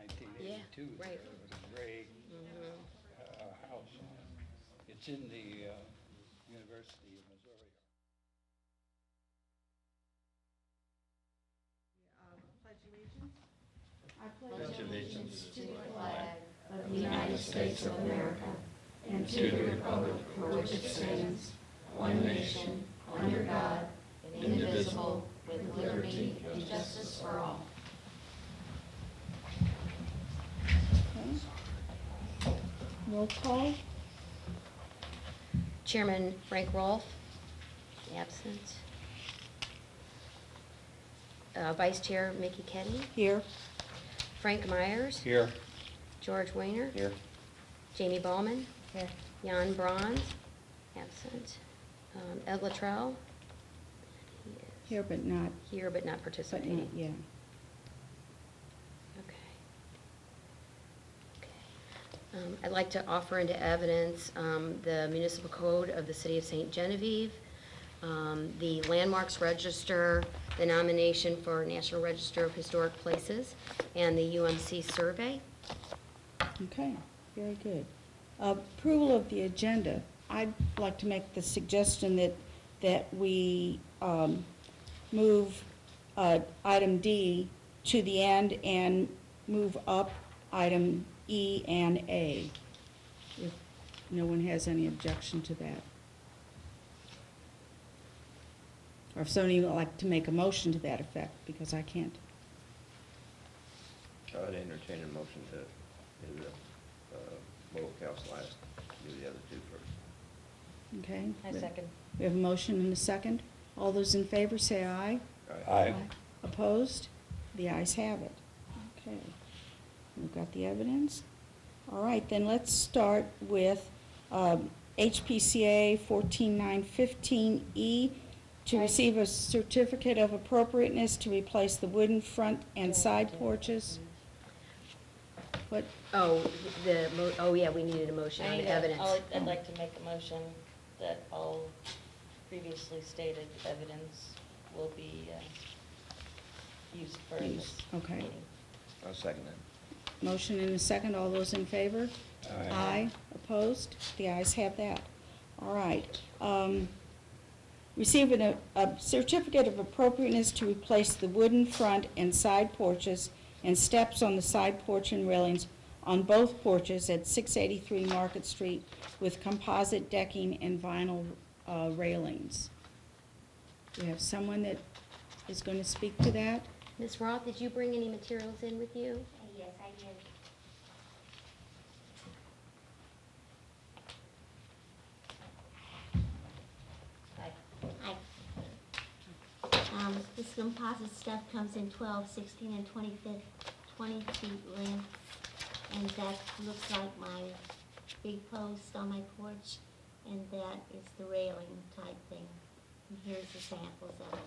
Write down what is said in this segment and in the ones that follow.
1982. Yeah, right. There was a gray house on it. It's in the University of Missouri. Pledge allegiance. I pledge allegiance to the flag of the United States of America and to the republic for which it stands, one nation, under God, indivisible, with liberty and justice for all. Okay. Roll call. Chairman Frank Rolfe, absent. Vice Chair Mickey Kenny. Here. Frank Myers. Here. George Weiner. Here. Jamie Ballman. Here. Jan Bronze, absent. Ed Luttrell. He is Here, but not. here but not But participating. not, yeah. Okay. I'd like to offer into evidence the municipal code of the city of St. Genevieve, the landmarks register, the nomination for National Register of Historic Places, and the UMC survey. Okay, very good. Approval of the agenda. I'd like to make the suggestion that we move item D to the end and move up item E and A, if no one has any objection to that. Or if somebody would like to make a motion to that effect, because I can't. I'd entertain a motion to do the local council last, do the other two first. Okay? I second. We have a motion and a second. All those in favor say aye. Aye. Opposed? The ayes have it. Okay. We've got the evidence. All right, then let's start with HPCA 14915E to receive a certificate of appropriateness to replace the wooden front and side porches. What? Oh, yeah, we needed a motion on the evidence. I'd like to make a motion that all previously stated evidence will be used for this Okay. meeting. I'll second that. Motion and a second. All those in favor? Aye. Opposed? The ayes have that. All right. Receive a certificate of appropriateness to replace the wooden front and side porches and steps on the side porch and railings on both porches at 683 Market Street with composite decking and vinyl railings. We have someone that is going to speak to that. Ms. Roth, did you bring any materials in with you? Yes, I did. Hi. This composite stuff comes in 12, 16, and 20 feet length, and that looks like my big post on my porch, and that is the railing type thing. And here's the samples of it.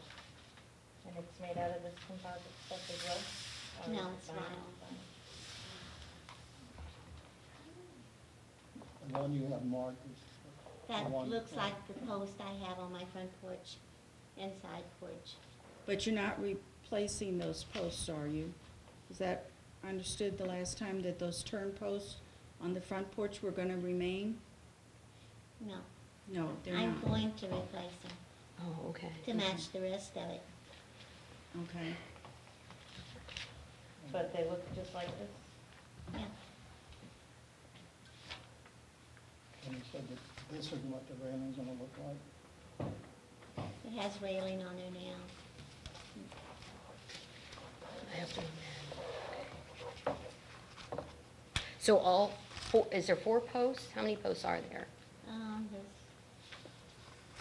And it's made out of this composite stuff as well? Or No, it's vinyl. The one you have marked is That the one- looks like the post I have on my front porch and side porch. But you're not replacing those posts, are you? Is that understood the last time, that those turn posts on the front porch were going to remain? No, No, they're I'm not. going to replace them Oh, okay. to match the rest of it. Okay. But they look just like this? Yeah. And you said that this is what the railing's gonna look like. It has railing on there now. I have to amend. So all four, is there 4 posts? How many posts are there?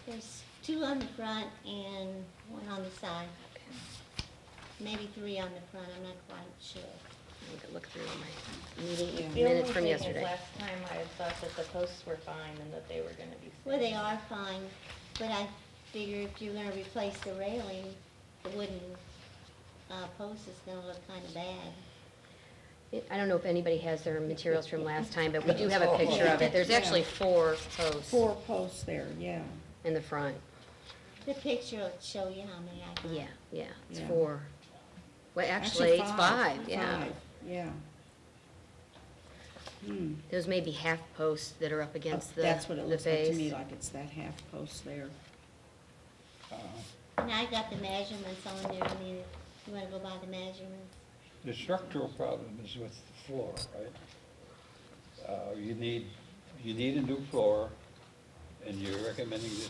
There's 2 on the front and 1 on the side. Okay. Maybe 3 on the front, I'm not quite sure. I need to look through my meeting Yeah. The minutes only from thing is yesterday. last time I had thought that the posts were fine and that they were going to be safe. Well, they are fine, but I figure if you're gonna replace the railing, the wooden post is gonna look kinda bad. I don't know if anybody has their materials from last time, but we do have a picture of it. There's actually 4 posts 4 posts there, yeah. in the front. The picture will show you how many I got. Yeah, it's Yeah. 4. Well, actually, it's 5, yeah. 5, yeah. Hmm. Those may be half posts that are up against the That's what it the looks like to face. me, like it's that half post there. And I got the measurements on there, I mean, if you wanna go by the measurements. The structural problem is with the floor, right? You need a new floor, and you're recommending this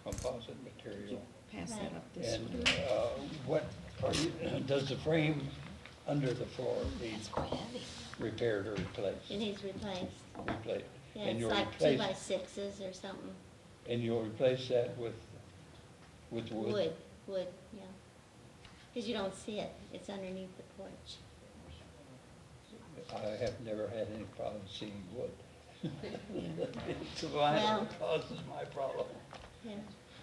composite material. Pass that up this And way. what are you, does the frame under the floor need It's quite heavy. repaired or replaced? It needs replaced. Replaced. Yeah, And it's you'll like replace- 2x6s or something. And you'll replace that with wood? Wood, yeah. Because you don't see it, it's underneath the porch. I have never had any problem seeing wood. Yeah. It's the Well- vinyl that causes my problem. Yeah,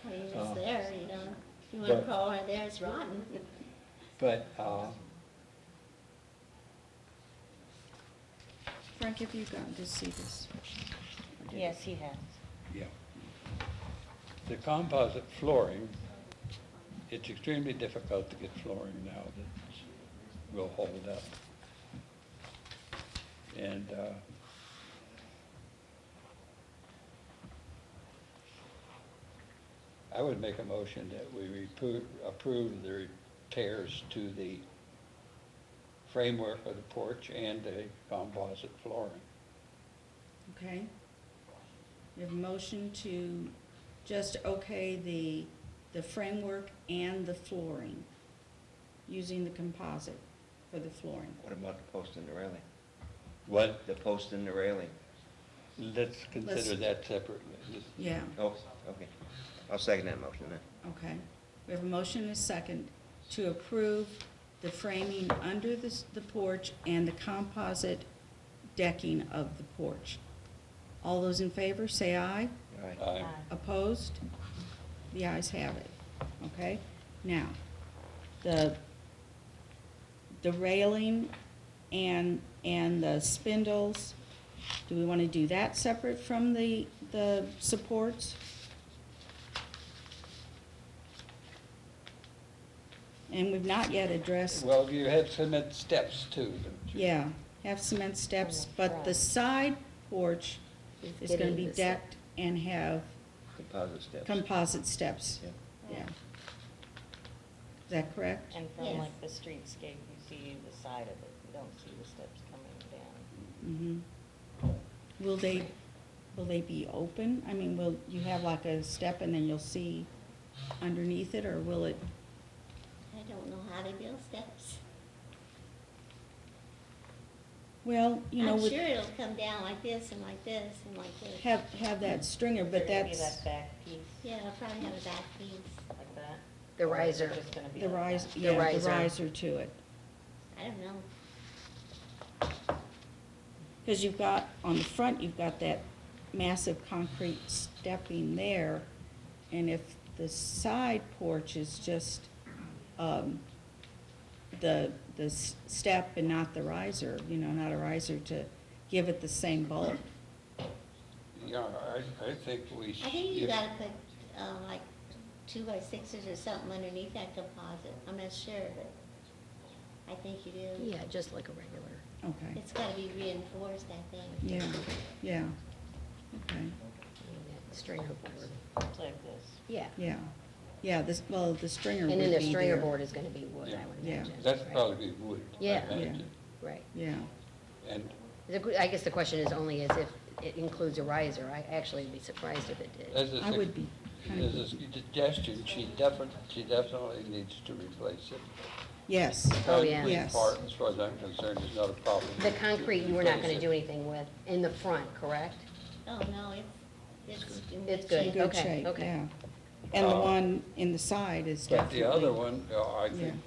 I mean, Oh. it's there, you know, if you wanna But- crawl right there, it's rotten. But, Frank, have you gotten to see this? Yes, he has. yeah. The composite flooring, it's extremely difficult to get flooring now that will hold up. And, I would make a motion that we approve the repairs to the framework of the porch and the composite flooring. Okay. We have a motion to just okay the framework and the flooring, using the composite for the flooring. What about the post and the railing? What? The post and the railing? Let's consider that separately. Yeah, Oh, okay. I'll second that motion then. okay. We have a motion and a second to approve the framing under the porch and the composite decking of the porch. All those in favor, say aye. All right. Aye. Opposed? The ayes have it, okay? Now, the railing and the spindles, do we want to do that separate from the supports? And we've not yet addressed, Well, you had cement steps too, don't you? yeah, have cement steps, On the but the front. side porch is gonna Getting be the step. decked and have Composite steps. composite steps, Yeah. yeah. Is that correct? And from Yes. like the streetscape, you see the side of it, you don't see the steps coming down. Mm-hmm. Will they be open? I mean, will you have like a step and then you'll see underneath it, or will it, I don't know how they build steps. well, you know, I'm with, sure it'll come down like this and like this and like this. have that stringer, but There's gonna be that's that back piece Yeah, it'll probably have a back piece. like that. The Or is it riser. just gonna be the like rise, that? yeah, the riser. riser to it. I don't know. Because you've got, on the front, you've got that massive concrete stepping there, and if the side porch is just, the step and not the riser, you know, not a riser to give it the same bulk. Yeah, I think we should. I think you gotta put, like 2x6s or something underneath that composite. I'm not sure, but I think you do. Yeah, just like a regular. Okay, It's gotta be reinforced, I think. yeah, yeah, okay, Stringer board. It's like this. Yeah. yeah. Yeah, this, well, the stringer would And be then there. the stringer board is gonna be wood, I would Yeah. imagine. That's right? probably wood. I Yeah. imagine. Right. Yeah, And I guess the question is only as if it includes a riser. I actually would be surprised if it did. as a, I would be kind as of, a suggestion, she definitely needs to replace it. yes, Oh, yeah. Concrete Yes. part, as far as I'm concerned, is not a problem. The concrete, you were not gonna Replace do it. anything with in the front, correct? Oh, no, it's in It's good good. in shape. good Okay, shape, okay. yeah. And the Uh, one in the side is But definitely. the other one, I Yeah. think,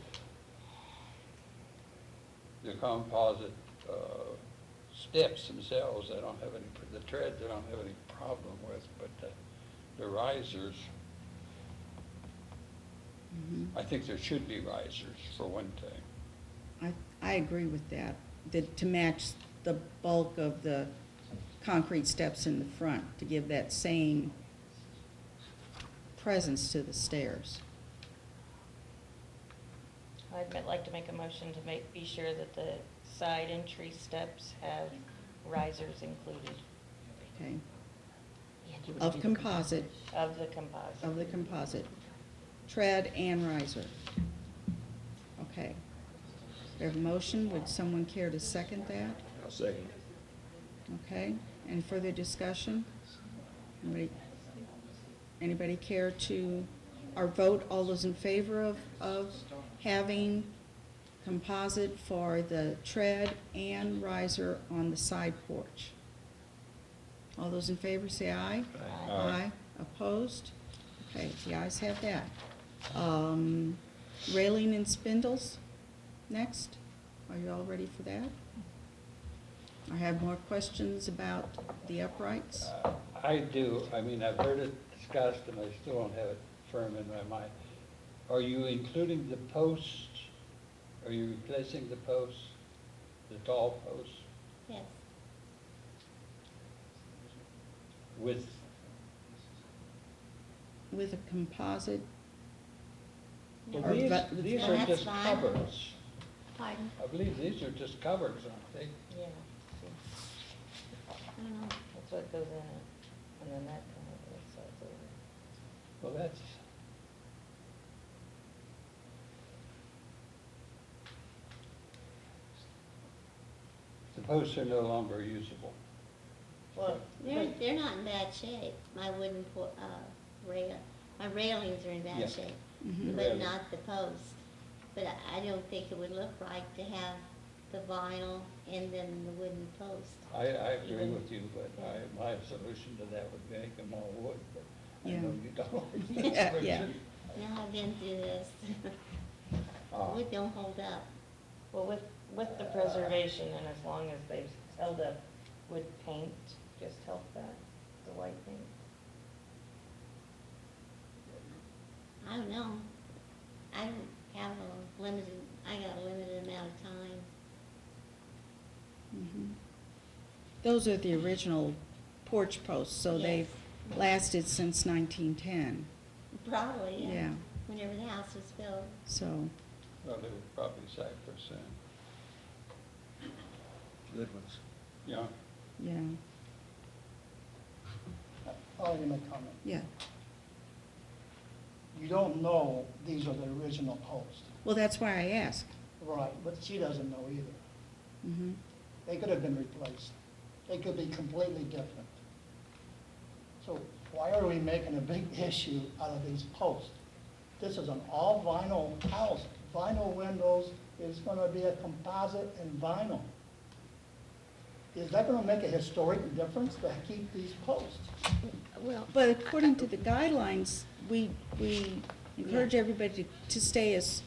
the composite steps themselves, I don't have any, the treads, I don't have any problem with, but the risers, Mhm. I think there should be risers, for one thing. I agree with that, to match the bulk of the concrete steps in the front, to give that same presence to the stairs. I'd like to make a motion to be sure that the side entry steps have risers included Okay. Of composite, of the composite. of the composite, tread and riser. Okay. We have a motion. Would someone care to second that? I'll second. Okay. Any further discussion? Anybody care to, or vote, all those in favor of having composite for the tread and riser on the side porch? All those in favor say aye. Aye. Aye. Opposed? Okay, the ayes have that. Railing and spindles, next. Are you all ready for that? I have more questions about the uprights. I do, I mean, I've heard it discussed and I still don't have it firm in my mind. Are you including the posts? Are you replacing the posts, the tall posts, Yes. with, With a composite, well, Or these va- are That's just fine. covers. Pardon? I believe these are just covers, aren't they? Yeah, see, I don't know. that's what goes in it, and then that kind of sides over. Well, that's, the posts are no longer usable. Well, They're not in bad shape. My wooden my railings are in Yeah. bad shape, Mhm. but Railing. not the post. But I don't think it would look right to have the vinyl and then the wooden post. I agree Even- with you, but my solution to that would make them all wood, but I Yeah. know you don't. Yeah, yeah. Now I've been through this. Ah. Wood don't hold up. well, with the preservation, and as long as they've held up, would paint just help that, the white paint? I don't know. I don't have I got a limited amount of time. Mhm. Those are the original porch posts, so Yes. they've lasted since 1910, Probably, yeah. Yeah. Whenever the house was built. so, Well, they were probably cypress and, Good ones. yeah. yeah, I'll give a comment. yeah. You don't know these are the original posts. Well, that's why I asked. Right, but she doesn't know either. Mhm. They could have been replaced. They could be completely different. So why are we making a big issue out of these posts? This is an all vinyl house. Vinyl windows is gonna be a composite and vinyl. Is that gonna make a historic difference to keep these posts? Well, but according to the guidelines, we encourage everybody to stay as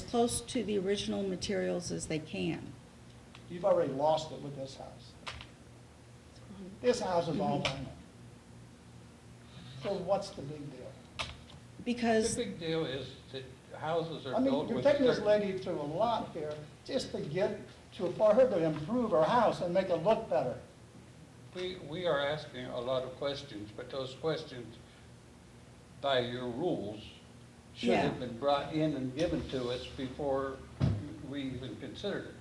close to the original materials as they can. You've already lost it with this house. This house is all vinyl. So what's the big deal? The Because, big deal is that houses are I mean, built you're with taking this certain. lady through a lot here just to get for her to improve her house and make it look better. We are asking a lot of questions, but those questions, by your rules, should Yeah. have been brought in and given to us before we even considered it.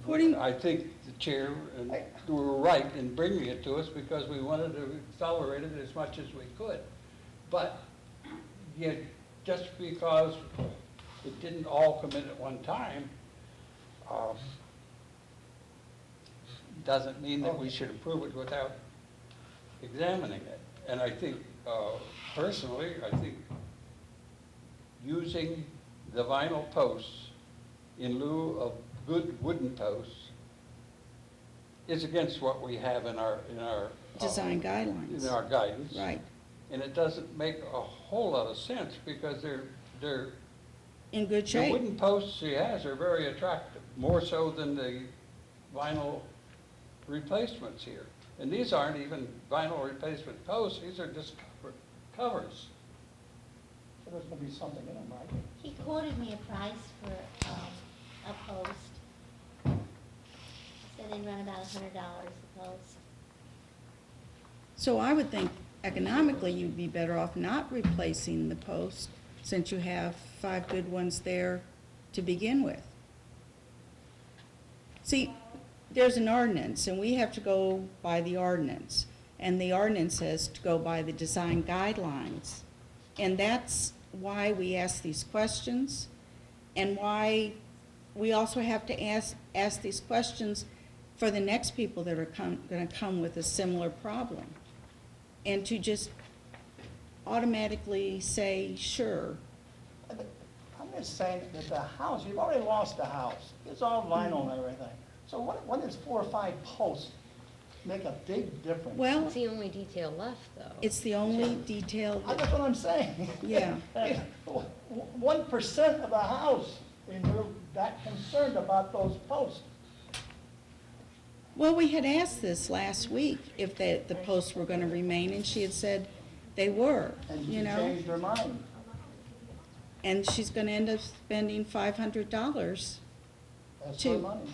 According- I think the chair and we were right in bringing it to us because we wanted to accelerate it as much as we could. But yet, just because it didn't all come in at one time, doesn't mean that we should approve it without examining it. And I think, personally, I think using the vinyl posts in lieu of good wooden posts is against what we have in our design guidelines. in our guidance. Right, And it doesn't make a whole lot of sense because they're in good the shape. wooden posts he has are very attractive, more so than the vinyl replacements here. And these aren't even vinyl replacement posts, these are just covers. So there's gonna be something in them, right? He quoted me a price for a post. He said they'd run about $100 a post. So I would think economically, you'd be better off not replacing the post, since you have 5 good ones there to begin with. See, there's an ordinance, and we have to go by the ordinance. And the ordinance says to go by the design guidelines. And that's why we ask these questions, and why we also have to ask these questions for the next people that are gonna come with a similar problem. And to just automatically say, sure. I'm just saying that the house, you've already lost the house. It's all vinyl and everything. So what does 4 or 5 posts make a big difference? Well, It's the only detail left, though. it's the only detail, That's what I'm saying. yeah. 1% of the house, and you're that concerned about those posts. Well, we had asked this last week if the posts were gonna remain, and she had said they were, And you she know? changed her mind. And she's gonna end up spending $500. That's Two. her money.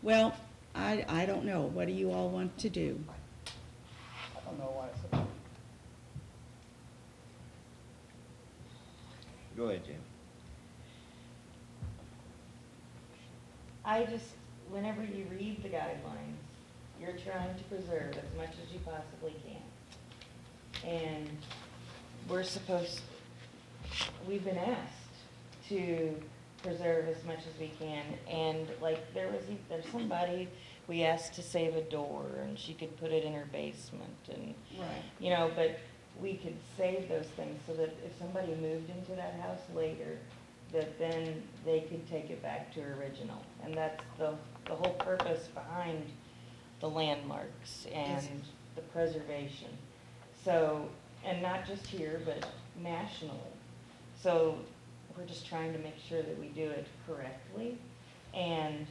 Well, I don't know. What do you all want to do? I don't know why it's a... Go ahead, Jim. I just, whenever you read the guidelines, you're trying to preserve as much as you possibly can. And we've been asked to preserve as much as we can. And like, there's somebody we asked to save a door, and she could put it in her basement, and, Right. but we could save those things so that if somebody moved into that house later, that then they could take it back to original. And that's the whole purpose behind the landmarks and the preservation. So, and not just here, but nationally. So we're just trying to make sure that we do it correctly. And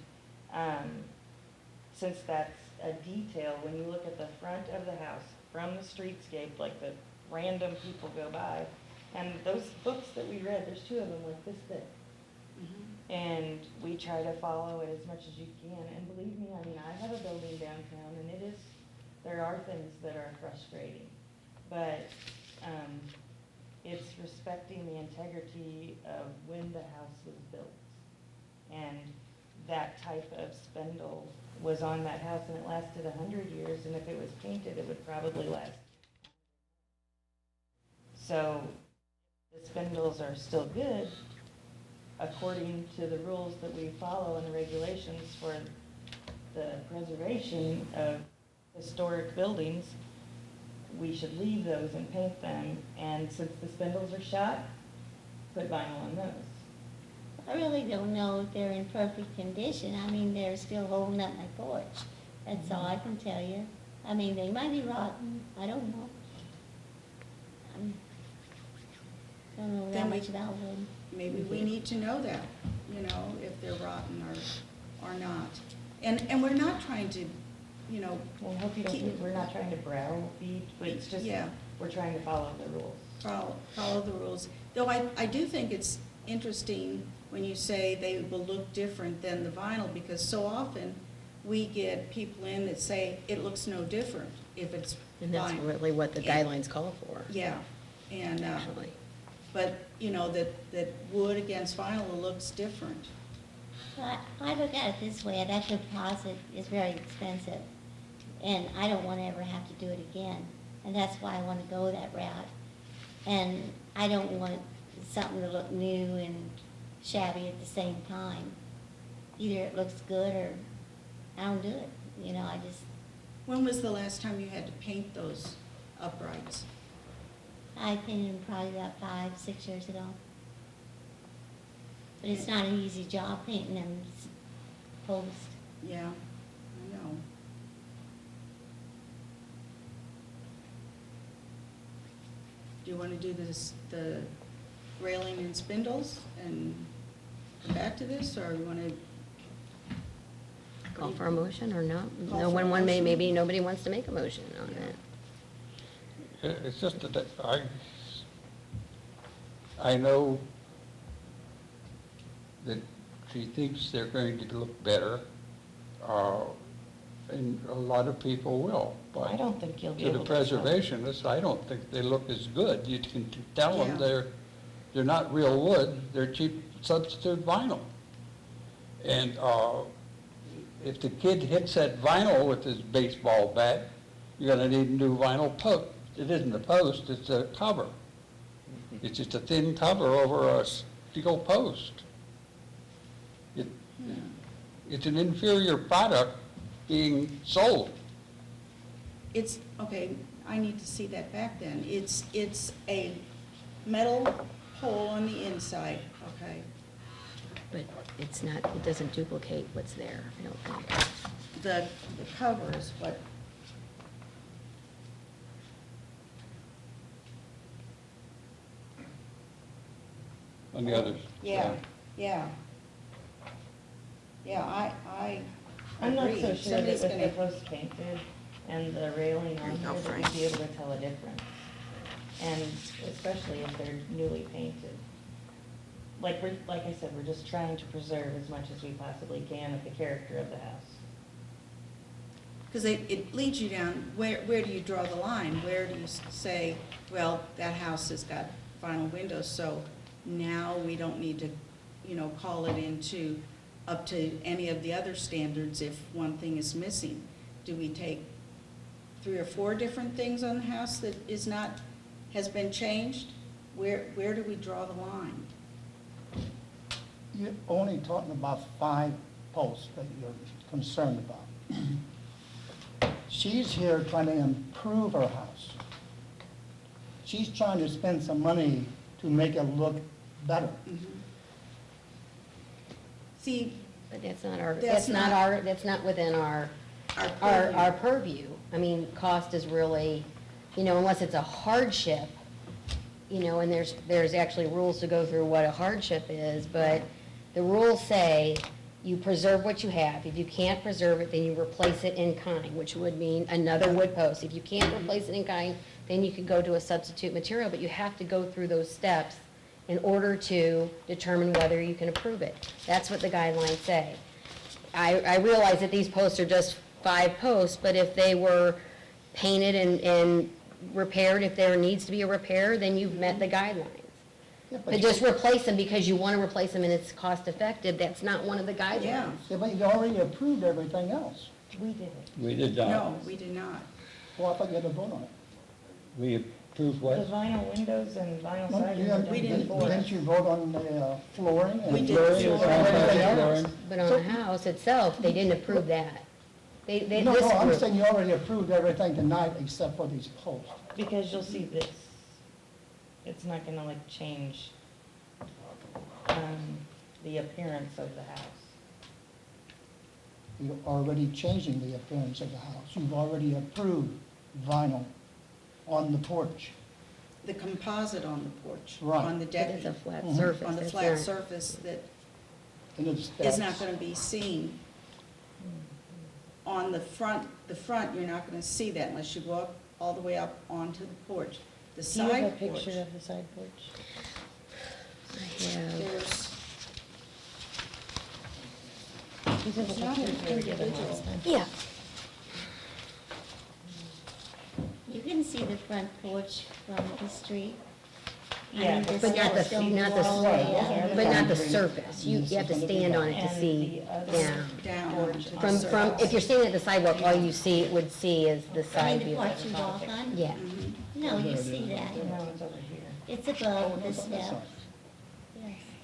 since that's a detail, when you look at the front of the house from the streetscape, like the random people go by, and those books that we read, there's 2 of them like this thick. And we try to follow it as much as you can. And believe me, I mean, I have a building downtown, and there are things that are frustrating. But it's respecting the integrity of when the house was built. And that type of spindle was on that house, and it lasted 100 years, and if it was painted, it would probably last. So the spindles are still good, according to the rules that we follow and the regulations for the preservation of historic buildings. We should leave those and paint them, and since the spindles are shot, put vinyl on those. I really don't know if they're in perfect condition. I mean, they're still holding up my porch. That's all I can tell you. I mean, they might be rotten. I don't know. I don't know that Then we- much about wood. Maybe we need to know that, you know, if they're rotten or not. And we're not trying to, you know, Well, I hope you don't Keep- think we're not trying to browbeat, but it's just, Yeah. we're trying to follow the rules. follow the rules. Though I do think it's interesting when you say they will look different than the vinyl, because so often we get people in that say it looks no different if it's And that's vinyl. really what the And- guidelines call for, Yeah, and, actually. but, you know, that wood against vinyl looks different. I look at it this way, that deposit is very expensive, and I don't want to ever have to do it again. And that's why I want to go that route. And I don't want something to look new and shabby at the same time. Either it looks good or I don't do it. You know, I just, When was the last time you had to paint those uprights? I painted them probably about 5, 6 years ago. But it's not an easy job painting them posts. Yeah, I know. Do you want to do the railing and spindles and come back to this, or you want to? Call for a motion or not? Call No for a one may, motion? maybe nobody wants to make a motion on it. It's just that I know that she thinks they're going to look better, and a lot of people will. I don't think you'll be To able the to tell. preservationists, I don't think they look as good. You can tell Yeah. them they're They're not real wood, they're cheap substitute vinyl. And if the kid hits that vinyl with his baseball bat, you're gonna need a new vinyl post. It isn't a post, it's a cover. It's just a thin cover over a steel post. It's an inferior product being sold. It's, okay, I need to see that back then. It's a metal pole on the inside, okay? But it's not, it doesn't duplicate what's there, I don't think. The cover is what, On the others. yeah, yeah. Yeah, I I'm not agree. so sure that Somebody's with the gonna, post painted and the railing on There you go, here, that Frank. we'd be able to tell a difference. And especially if they're newly painted. Like I said, we're just trying to preserve as much as we possibly can of the character of the house. because it leads you down, where do you draw the line? Where do you say, well, that house has got vinyl windows, so now we don't need to, call it into, up to any of the other standards if one thing is missing? Do we take 3 or 4 different things on the house that is not, has been changed? Where do we draw the line? You're only talking about 5 posts that you're concerned about. She's here trying to improve her house. She's trying to spend some money to make it look better. See, But that's not our, That's that's not within our our purview. I mean, cost is really, unless it's a hardship, and there's actually rules to go through what a hardship is, but the rules say you preserve what you have. If you can't preserve it, then you replace it in kind, which would mean another wood post. If you can't replace it in kind, then you could go to a substitute material, but you have to go through those steps in order to determine whether you can approve it. That's what the guidelines say. I realize that these posts are just 5 posts, but if they were painted and repaired, if there needs to be a repair, then you've met the guidelines. Yeah, But just replace them because you want to replace them and it's cost effective, that's not one of the guidelines. Yeah. but you already approved everything else. We did it. We did not. No, we did not. Well, I thought you had to vote on it. We approved The what? vinyl windows and vinyl No, siding you were had- done We didn't- before. Didn't you vote on the flooring? and We did. flooring and everything else? Flooring. But on the house itself, they didn't approve that. They, No, this no, I'm group, saying you already approved everything tonight except for these posts. Because you'll see this, it's not gonna like change, the appearance of the house. You're already changing the appearance of the house. You've already approved vinyl on the porch. The composite on the porch, Right. on the but deck, it's a flat Mhm. surface. on the that's flat not- surface that And it's is not going to be seen. On the front, you're not going to see that unless you go up, all the way up onto the porch. The Do you have a side porch, picture of the side porch? I have- there's, These are the It's not pictures we were given individual. last time. Yeah, You can see the front porch from the street. I Yeah, mean, but there's not the- stone not the- wall there. but not the surface. You have to stand on it to see And the down. other down porch onto the From, surface. if you're standing at the sidewalk, all you would see is the I side mean, view. the part you walk on? Yeah. Mhm. No, you see that. No, it's over here. It's Oh, above the it's on this step. side.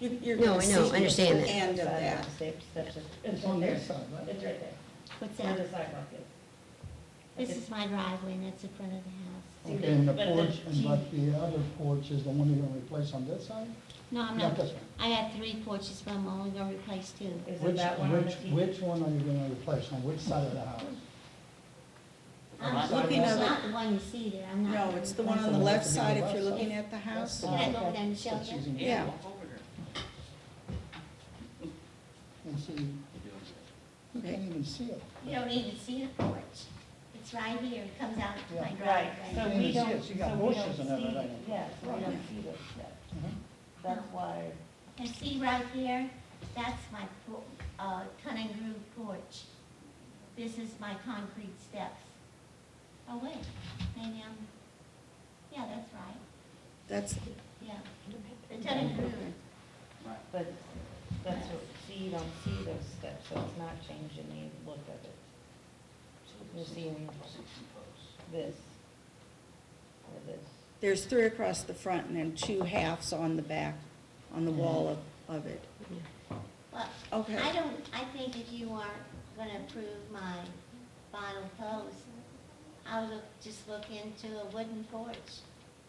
Yes. You're No, going I to know, see I understand the that. end of Side that. the steps. It's on this side, right? It's right there. What's Where that? the sidewalk is. This is my driveway, and that's the front of the house. Okay, and the But the porch, G- but the other porch is the one you're gonna replace on this side? No, I'm Not not. this one. I have 3 porches, but I'm only gonna replace 2. Is it Which, that one on the T? which one are you gonna replace, on which side of the house? I'm looking it's at not the one you see there, I'm not. No, gonna it's the one replace on the it. left side if you're looking at the house. Can I go over there and show That's you? using- Yeah. And see, you can't even see it. You don't even see the porch. It's right here, it comes out to my Yeah. Right, driveway. so You we can see don't, it. You got so we bushes don't and see, everything. yeah, so we Right. don't see those steps. Mhm. That's why, And see right here, that's my tongue and groove porch. This is my concrete steps. Oh, wait, maybe yeah, that's right. That's, Yeah, they're telling the roof. But that's what, see, you don't see those steps, so it's not changing the look of it. You're seeing this, or this. There's 3 across the front and then 2 halves on the back, on the wall of it. Well, Okay. I think if you aren't gonna approve my vinyl post, I would just look into a wooden porch,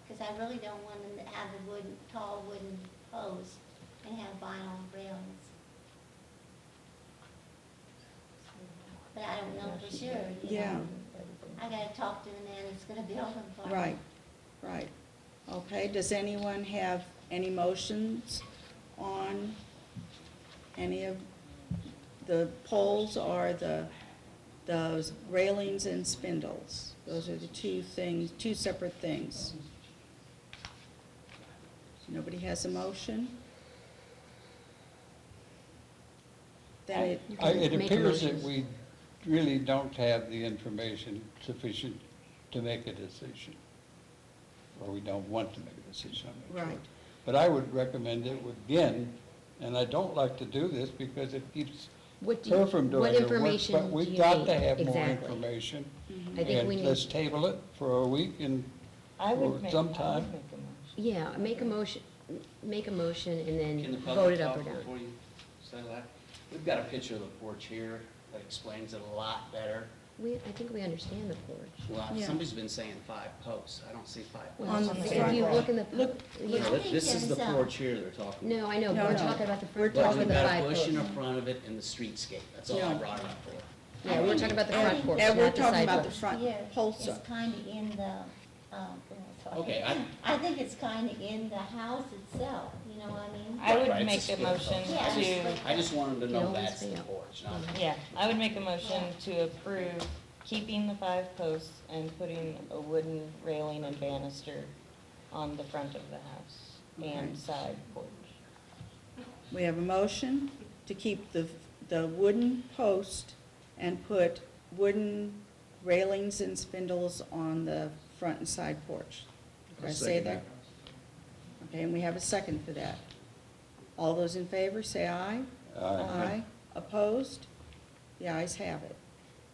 because I really don't want them to have the tall wooden post and have vinyl railings. But I don't know for sure, you Yeah. know. I gotta talk to the man that's gonna build them for me. Right, right. Okay, does anyone have any motions on any of the poles or those railings and spindles? Those are the 2 things, 2 separate things. Nobody has a motion? Then it, It Make a appears that motion. we really don't have the information sufficient to make a decision, or we don't want to make a decision, I'm not sure. Right. But I would recommend it again, and I don't like to do this because it keeps What do her you, from doing what the work, information but do we've you got need? to have more Exactly. information. I think we And let's need, table it for a week and, I or would make a sometime. motion. yeah, make a motion and Can the then vote public it up talk or down. before you say that? We've got a picture of the porch here that explains it a lot better. I think we understand the porch. Well, Yeah. somebody's been saying 5 posts. I don't see 5 Well, On posts. the if front. you look in the, Look- yeah. I think This is the there's, porch here they're talking about. No, I know, No, we're no. talking about the We're front But porch talking with we've the got 5 a bush in the posts. front of it and the streetscape. That's all No. I brought it up for. Yeah, we're talking about the front porch, and we're not the talking side about the porch. front Here, posts. it's kinda in the, sorry. Okay, I think it's kinda in the house itself, you know what I mean? I would Right, make it's a a motion Yeah, to, it's I just wanted to You know always that's the fail. porch, not yeah, I would make a motion to approve keeping the 5 posts and putting a wooden railing and banister on the front of the house and Okay. side porch. We have a motion to keep the wooden post and put wooden railings and spindles on the front and side porch. Did I I'll say second that? Okay, and we have a second for that. All those in favor, say aye. Aye. Opposed? The ayes have it.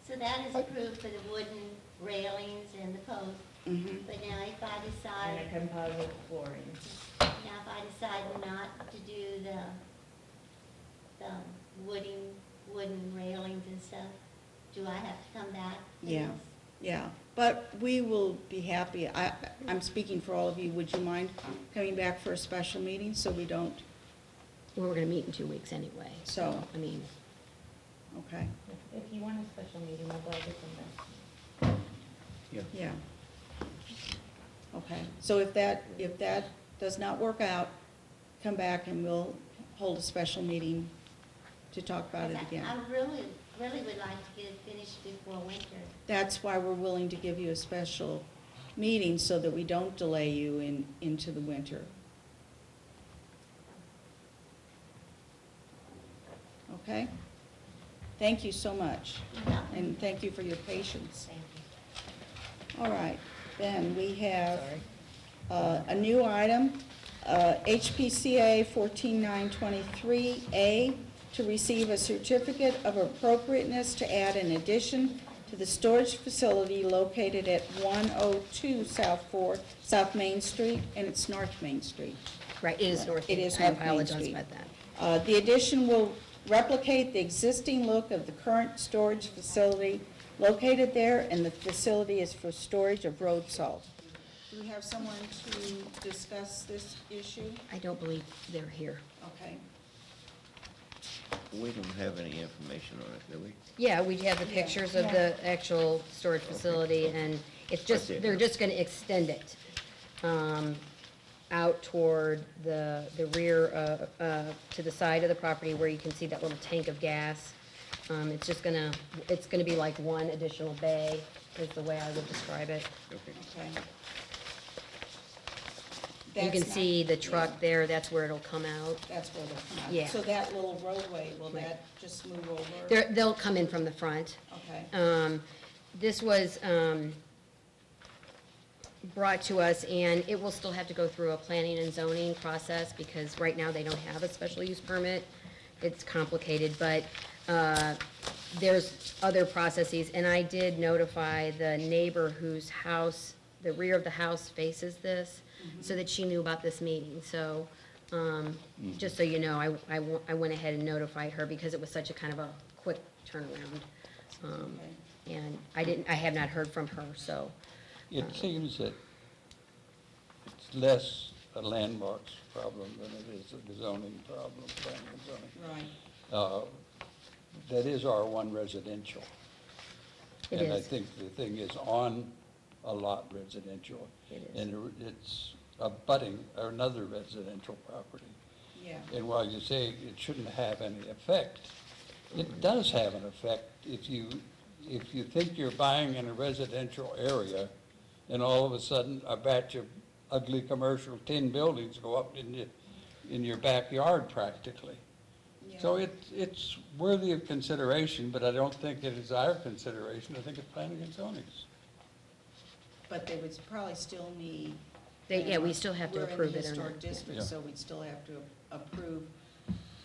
So that is approved for the wooden railings and the posts, Mhm. but now if I And a decide, composite flooring. now if I decide not to do the wooden railings and stuff, do I have to come back to Yeah. this? Yeah, but we will be happy. I'm speaking for all of you. Would you mind coming back for a special meeting so we don't, Well, we're gonna meet in 2 weeks anyway. So- I mean, okay, If you want a special meeting, I'll glad to come back. yeah. Okay, so if that does not work out, come back and we'll hold a special meeting to talk about it again. I really would like to get it finished before winter. That's why we're willing to give you a special meeting so that we don't delay you into the winter. Okay? Thank you so much, and thank you for your patience. Thank you. All right, then we have a new item, HPCA 14923A, to receive a certificate of appropriateness to add an addition to the storage facility located at 102 South Main Street, and it's North Main Street. right, it is North. It is I North Main apologize Street. about that. The addition will replicate the existing look of the current storage facility located there, and the facility is for storage of road salt. Do we have someone to discuss this issue? I don't believe they're here. Okay. We don't have any information on it, do we? Yeah, we have the pictures of the actual storage facility, and it's just, Right there. they're just gonna extend it out toward the rear, to the side of the property where you can see that little tank of gas. It's gonna be like one additional bay, is the way I would describe it. Okay. Okay. You can That's not- see the truck there, that's where it'll come out. That's where they'll come out. Yeah. So that little roadway, will Right. that just move over? They'll come in from the front. Okay. This was, brought to us, and it will still have to go through a planning and zoning process, because right now they don't have a special use permit. It's complicated, but there's other processes, and I did notify the neighbor whose house, the rear of the house faces this, so that she knew about this meeting. So, just so you know, I went ahead and notified her, because it was such a kind of a quick turnaround. And I have not heard from her, so. It seems that it's less a landmarks problem than it is a zoning problem, planning and zoning. Right. That is R1 residential. It And I is. think the thing is on a lot residential. It is. And it's abutting another residential property. Yeah. And while you say it shouldn't have any effect, it does have an effect if you think you're buying in a residential area, and all of a sudden a batch of ugly commercial tin buildings go up in your backyard practically. Yeah. So it's worthy of consideration, but I don't think it is our consideration. I think it's planning and zoning's. But they would probably still need. Yeah, we still have to approve it or We're in the not. historic district, Yeah. so we'd still have to approve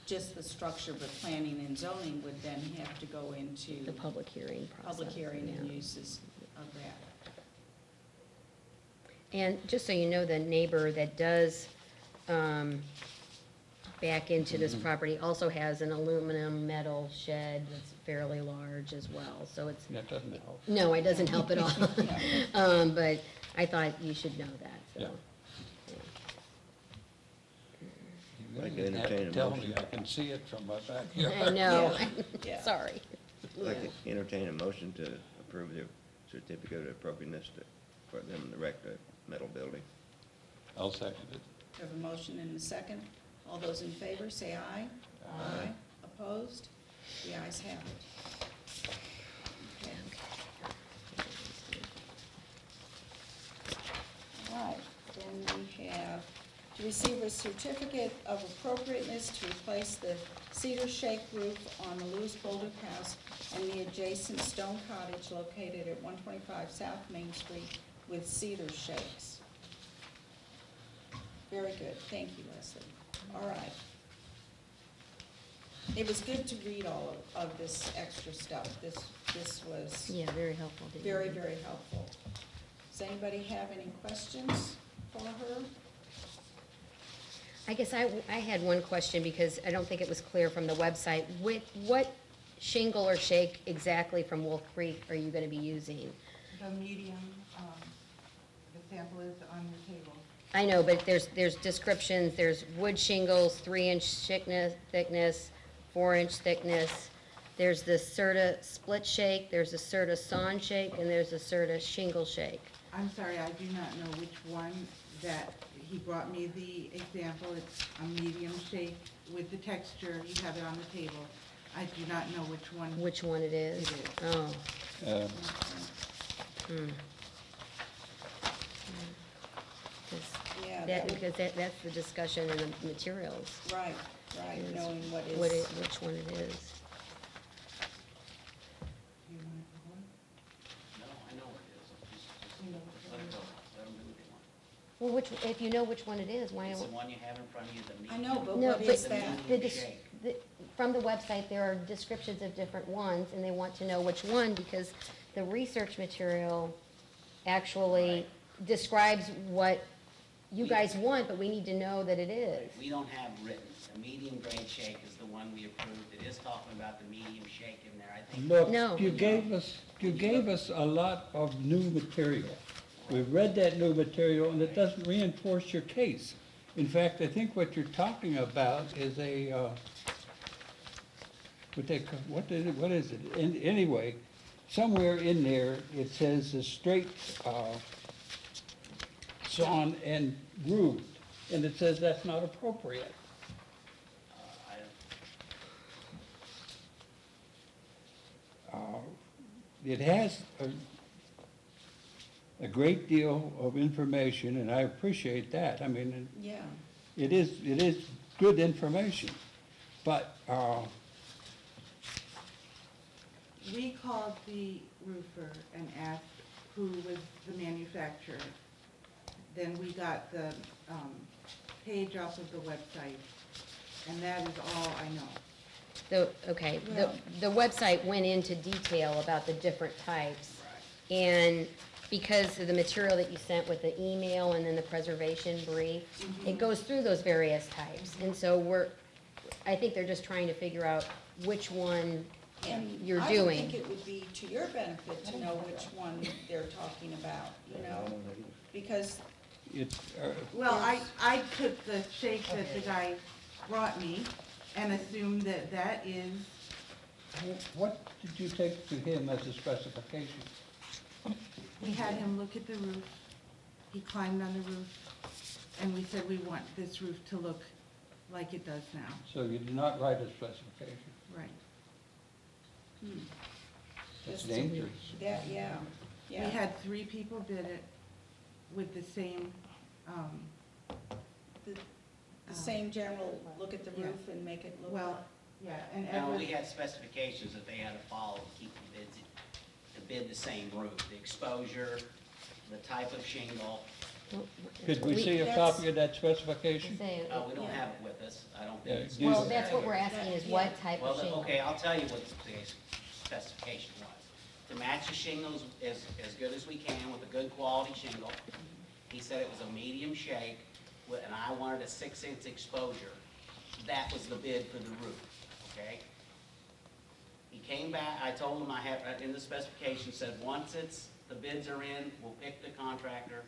just the structure, but planning and zoning would then have to go into The public hearing process. public hearing and yeah. uses of that. And just so you know, the neighbor that does back into this property also has an aluminum metal shed that's fairly large as well, so it's, That doesn't help. no, it doesn't help at all. But I thought you should know that, so. Yeah. You Like to didn't have to entertain a tell motion. me, I can see it from my backyard. I know, Yeah. sorry. I'd like to entertain a motion to approve the certificate of appropriateness for them to erect a metal building. I'll second it. We have a motion and a second. All those in favor, say aye. Aye. Opposed? The ayes have it. Okay. All right, then we have to receive a certificate of appropriateness to replace the cedar shake roof on the Lewis Bolduc House and the adjacent stone cottage located at 125 South Main Street with cedar shakes. Very good, thank you, Leslie. All right. It was good to read all of this extra stuff. This was Yeah, very helpful. didn't very, you? very helpful. Does anybody have any questions for her? I guess I had one question, because I don't think it was clear from the website. What shingle or shake exactly from Wolf Creek are you gonna be using? The medium, the sample is on your table. I know, but there's descriptions, there's wood shingles, 3-inch thickness, 4-inch thickness. There's the Serta split shake, there's a Serta sawn shake, and there's a Serta shingle shake. I'm sorry, I do not know which one that, he brought me the example, it's a medium shake with the texture, you have it on the table. I do not know which one. Which one it is? It is. Oh, Um, hmm. 'Cause Yeah, because that's the discussion in the materials. right, is knowing what is. Which one it is. You want it for one? No, I know what it is. Just You know which let one? it go. Let them do what they want. Well, if you know which one it is, why It's the don't? one you have in front of you, the I medium. know, but No, what but is that? the from the website, there are descriptions of different ones, and they want to know which one, because the research material actually describes what you guys want, but we need to know that it is. We don't have written. The medium grade shake is the one we approved. It is talking about the medium shake in there, I think. No. Look, you gave us a lot of new material. We've read that new material, and it doesn't reinforce your case. In fact, I think what you're talking about is what is it? Anyway, somewhere in there, it says a straight, sawn and grooved, and it says that's not appropriate. I don't- It has a great deal of information, and I appreciate that. I mean, Yeah, it is good information, but, We called the roofer and asked who was the manufacturer, then we got the page off of the website, and that is all I know. Okay, Well- the website went into detail about the different types. And because of the material that you sent with the email and then the preservation brief, it goes through those various types. And so I think they're just trying to figure out which one And you're I would doing. think it would be to your benefit to know which one they're talking about, you know? Because, Well, I took the shake that the guy brought me and assumed that that is, What did you take to him as a specification? we had him look at the roof, he climbed on the roof, and we said we want this roof to look like it does now. So you did not write a specification. Right. That's Just- dangerous. that, yeah, We yeah. had 3 people bid it with the same, The same general, look at the Yeah. roof and make it look. well, yeah, and Now, we Edward, had specifications that they had to follow to keep the bids, to bid the same roof, the exposure, the type of shingle. Could we see a That's- copy of that specification? We don't Yeah. have it with us, I don't Yeah, think. it's- do- Well, that's what we're asking, is what type Well, of shingle? okay, I'll tell you what the specification was. To match the shingles as good as we can with a good quality shingle. He said it was a medium shake, and I wanted a 6-inch exposure. That was the bid for the roof, okay? He came back, I told him I had, in the specification, said, once the bids are in, we'll pick the contractor,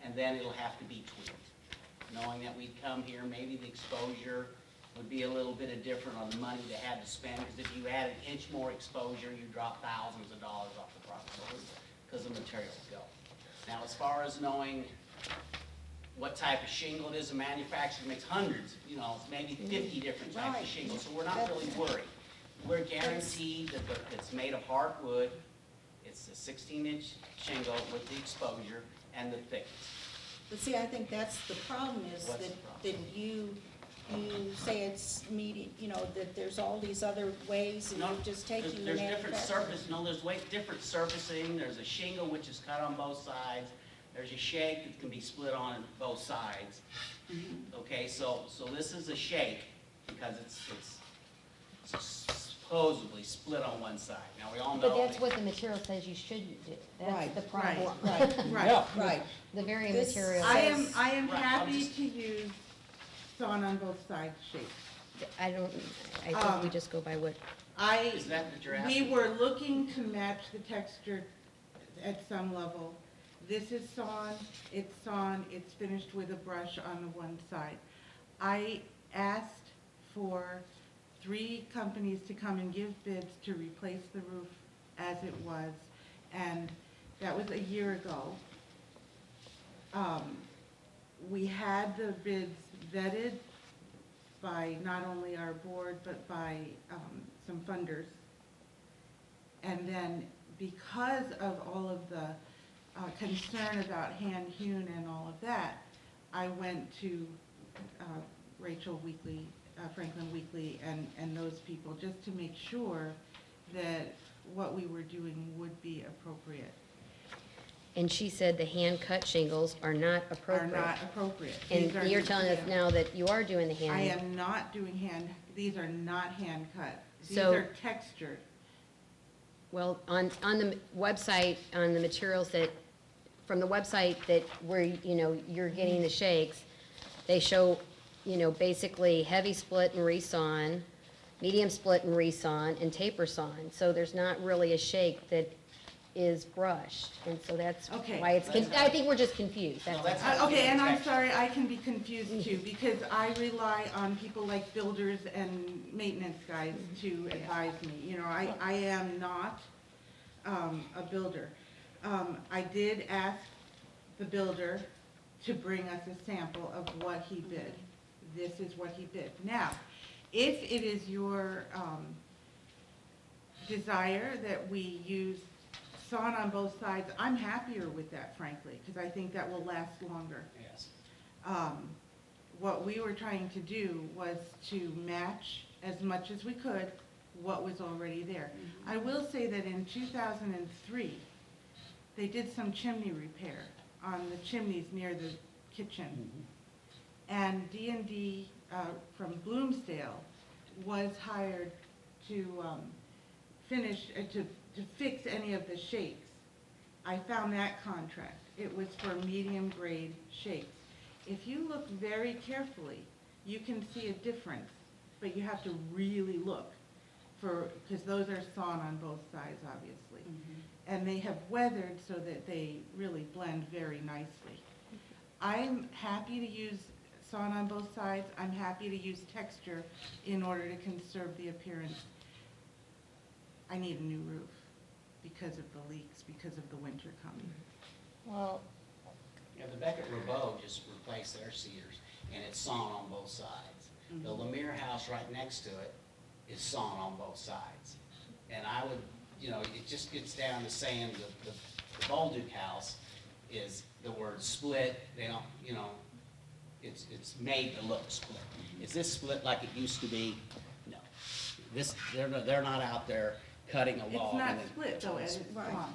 and then it'll have to be tweaked. Knowing that we'd come here, maybe the exposure would be a little bit of different on the money they had to spend, because if you add an inch more exposure, you drop thousands of dollars off the property, because the materials go. Now, as far as knowing what type of shingle it is, the manufacturer makes hundreds, maybe 50 different types Right. of shingles, so we're not really worried. We're guaranteed that it's made of hardwood, it's a 16-inch shingle with the exposure and the thickness. But see, I think that's the problem is What's the that you say it's medium, that there's all these other ways and No, you're just taking the There's different manufacturer. there's different surfacing, there's a shingle which is cut on both sides, there's a shake that can be split on both sides. Okay, so this is a shake, because it's supposedly split on one side. Now, we all know. But that's what the material says you shouldn't do. That's Right, the problem. Right, right. Yeah. right. The very This- material. I am says- Right, I'm happy just- to use sawn on both sides shake. I think we just go by what, Is that what you're We asking? were looking to match the texture at some level. This is sawn, it's finished with a brush on the one side. I asked for 3 companies to come and give bids to replace the roof as it was, and that was a year ago. We had the bids vetted by not only our board, but by some funders. And then because of all of the concern about hand hewn and all of that, I went to Rachel Weekly, Franklin Weekly, and those people, just to make sure that what we were doing would be appropriate. and she said the hand-cut shingles are not Are appropriate. not appropriate. And These are- you're telling us yeah. now that you are doing the hand. I am not doing these are not hand cut. These So- are textured. Well, on the website, on the materials from the website that where, you're getting the shakes, they show, basically heavy split and resawn, medium split and resawn, and taper sawn. So there's not really a shake that is brushed, and so that's Okay. why I think we're just confused. No, That's that's all. not- Okay, and I'm sorry, I can be confused too, because I rely on people like builders and maintenance guys to advise me. I am not a builder. I did ask the builder to bring us a sample of what he bid. This is what he bid. Now, if it is your desire that we use sawn on both sides, I'm happier with that, frankly, because I think that will last longer. Yes. What we were trying to do was to match as much as we could what was already there. I will say that in 2003, they did some chimney repair on the chimneys near the kitchen. And D&D from Bloomsdale was hired to finish, to fix any of the shakes. I found that contract. It was for medium grade shakes. If you look very carefully, you can see a difference, but you have to really look because those are sawn on both sides, obviously. And they have weathered so that they really blend very nicely. I'm happy to use sawn on both sides. I'm happy to use texture in order to conserve the appearance. I need a new roof because of the leaks, because of the winter coming. Well, Yeah, the Beckett Robo just replaced their cedars, and it's sawn on both sides. The Lemire house right next to it is sawn on both sides. And I would, you know, it just gets down to saying the Bolduc house is the word split, they don't, you know, it's made to look split. Is this split like it used to be? No. They're not out there cutting a log. It's not and then- split though, Ed, it's Right. sawn.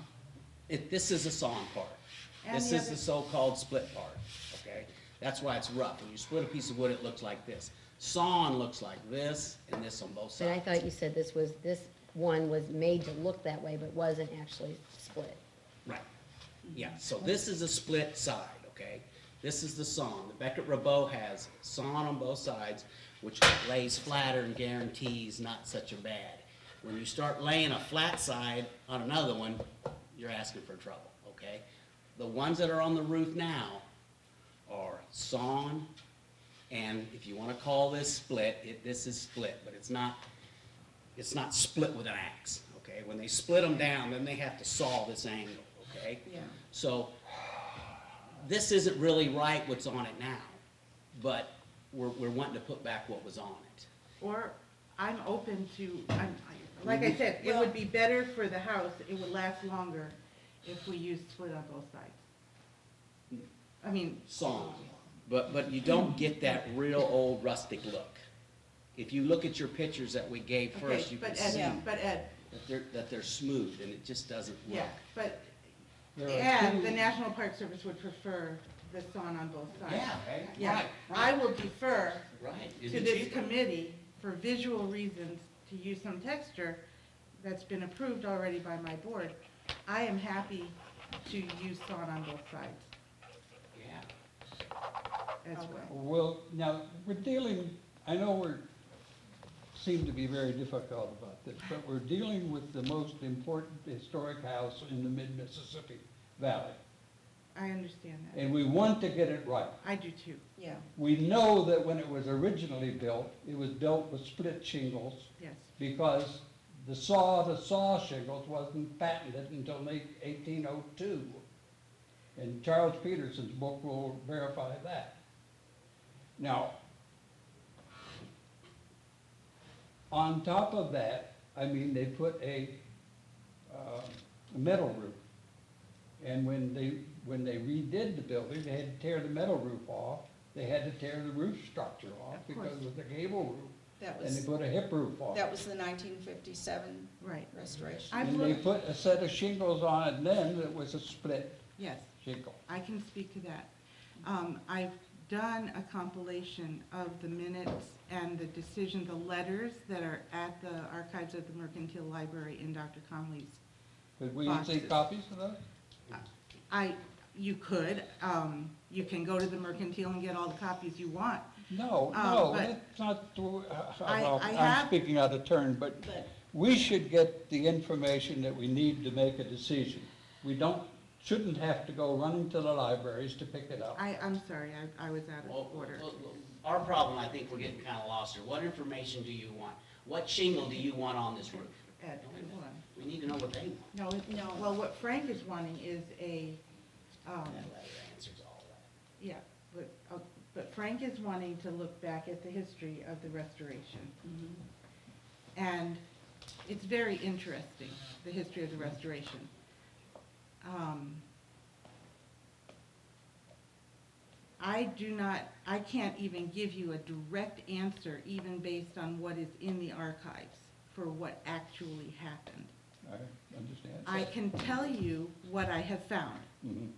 This is a sawn part. And This the is other- the so-called split part, okay? That's why it's rough. When you split a piece of wood, it looks like this. Sawn looks like this, and this on both but I sides. thought you said this one was made to look that way, but wasn't actually split. Right. Yeah, so this is a split side, okay? This is the sawn. The Beckett Robo has sawn on both sides, which lays flatter and guarantees not such a bad. When you start laying a flat side on another one, you're asking for trouble, okay? The ones that are on the roof now are sawn, and if you wanna call this split, this is split, but it's not split with an axe, okay? When they split them down, then they have to saw this angle, okay? Yeah. So, this isn't really right what's on it now, but we're wanting to put back what was on it. Or I'm open to, like I said, it would be better for the house, it would last longer if we used split on both sides. I mean, Sawn, but you don't get that real old rustic look. If you look at your pictures that we gave okay, first, you can but see Ed, that they're smooth, and it just doesn't look. yeah, but, There are and two- the National Park Service would prefer the sawn on both sides. Yeah, right, Yeah, right, I will defer right. to It'd be this cheaper. committee for visual reasons to use some texture that's been approved already by my board. I am happy to use sawn on both sides Yeah. as well. Well, now, we're dealing, I know seem to be very difficult about this, but we're dealing with the most important historic house in the mid-Mississippi Valley, I understand that. and we want to get it right. I do too. Yeah. We know that when it was originally built, it was built with split shingles Yes. because the saw shingles wasn't patented until late 1802. And Charles Peterson's book will verify that. Now, on top of that, I mean, they put a metal roof. And when they redid the building, they had to tear the metal roof off. They had to tear the roof structure off Of because course. it was a gable roof. That And they was, put a hip roof on. that was the 1957 Right. restoration. I've And they looked, put a set of shingles on it then that was a split yes, shingle. I can speak to that. I've done a compilation of the minutes and the decision, the letters that are at the archives of the Mercantile Library in Dr. Conley's. Could we see Boxes. copies of those? You could, you can go to the Mercantile and get all the copies you want. No, but that's not, well, I I'm have- speaking out of turn, but But we should get the information that we need to make a decision. We shouldn't have to go running to the libraries to pick it up. I'm sorry, I was out Well, of order. our problem, I think we're getting kind of lost here. What information do you want? What shingle do you want on this roof? Ed, hold on. We need to know what they want. No, No. well, what Frank is wanting is a, That letter answers all that. yeah, but Frank is wanting to look back at the history of the restoration. And it's very interesting, the history of the restoration. I can't even give you a direct answer, even based on what is in the archives, for what actually happened. I understand. I can tell you what I have found. Mhm.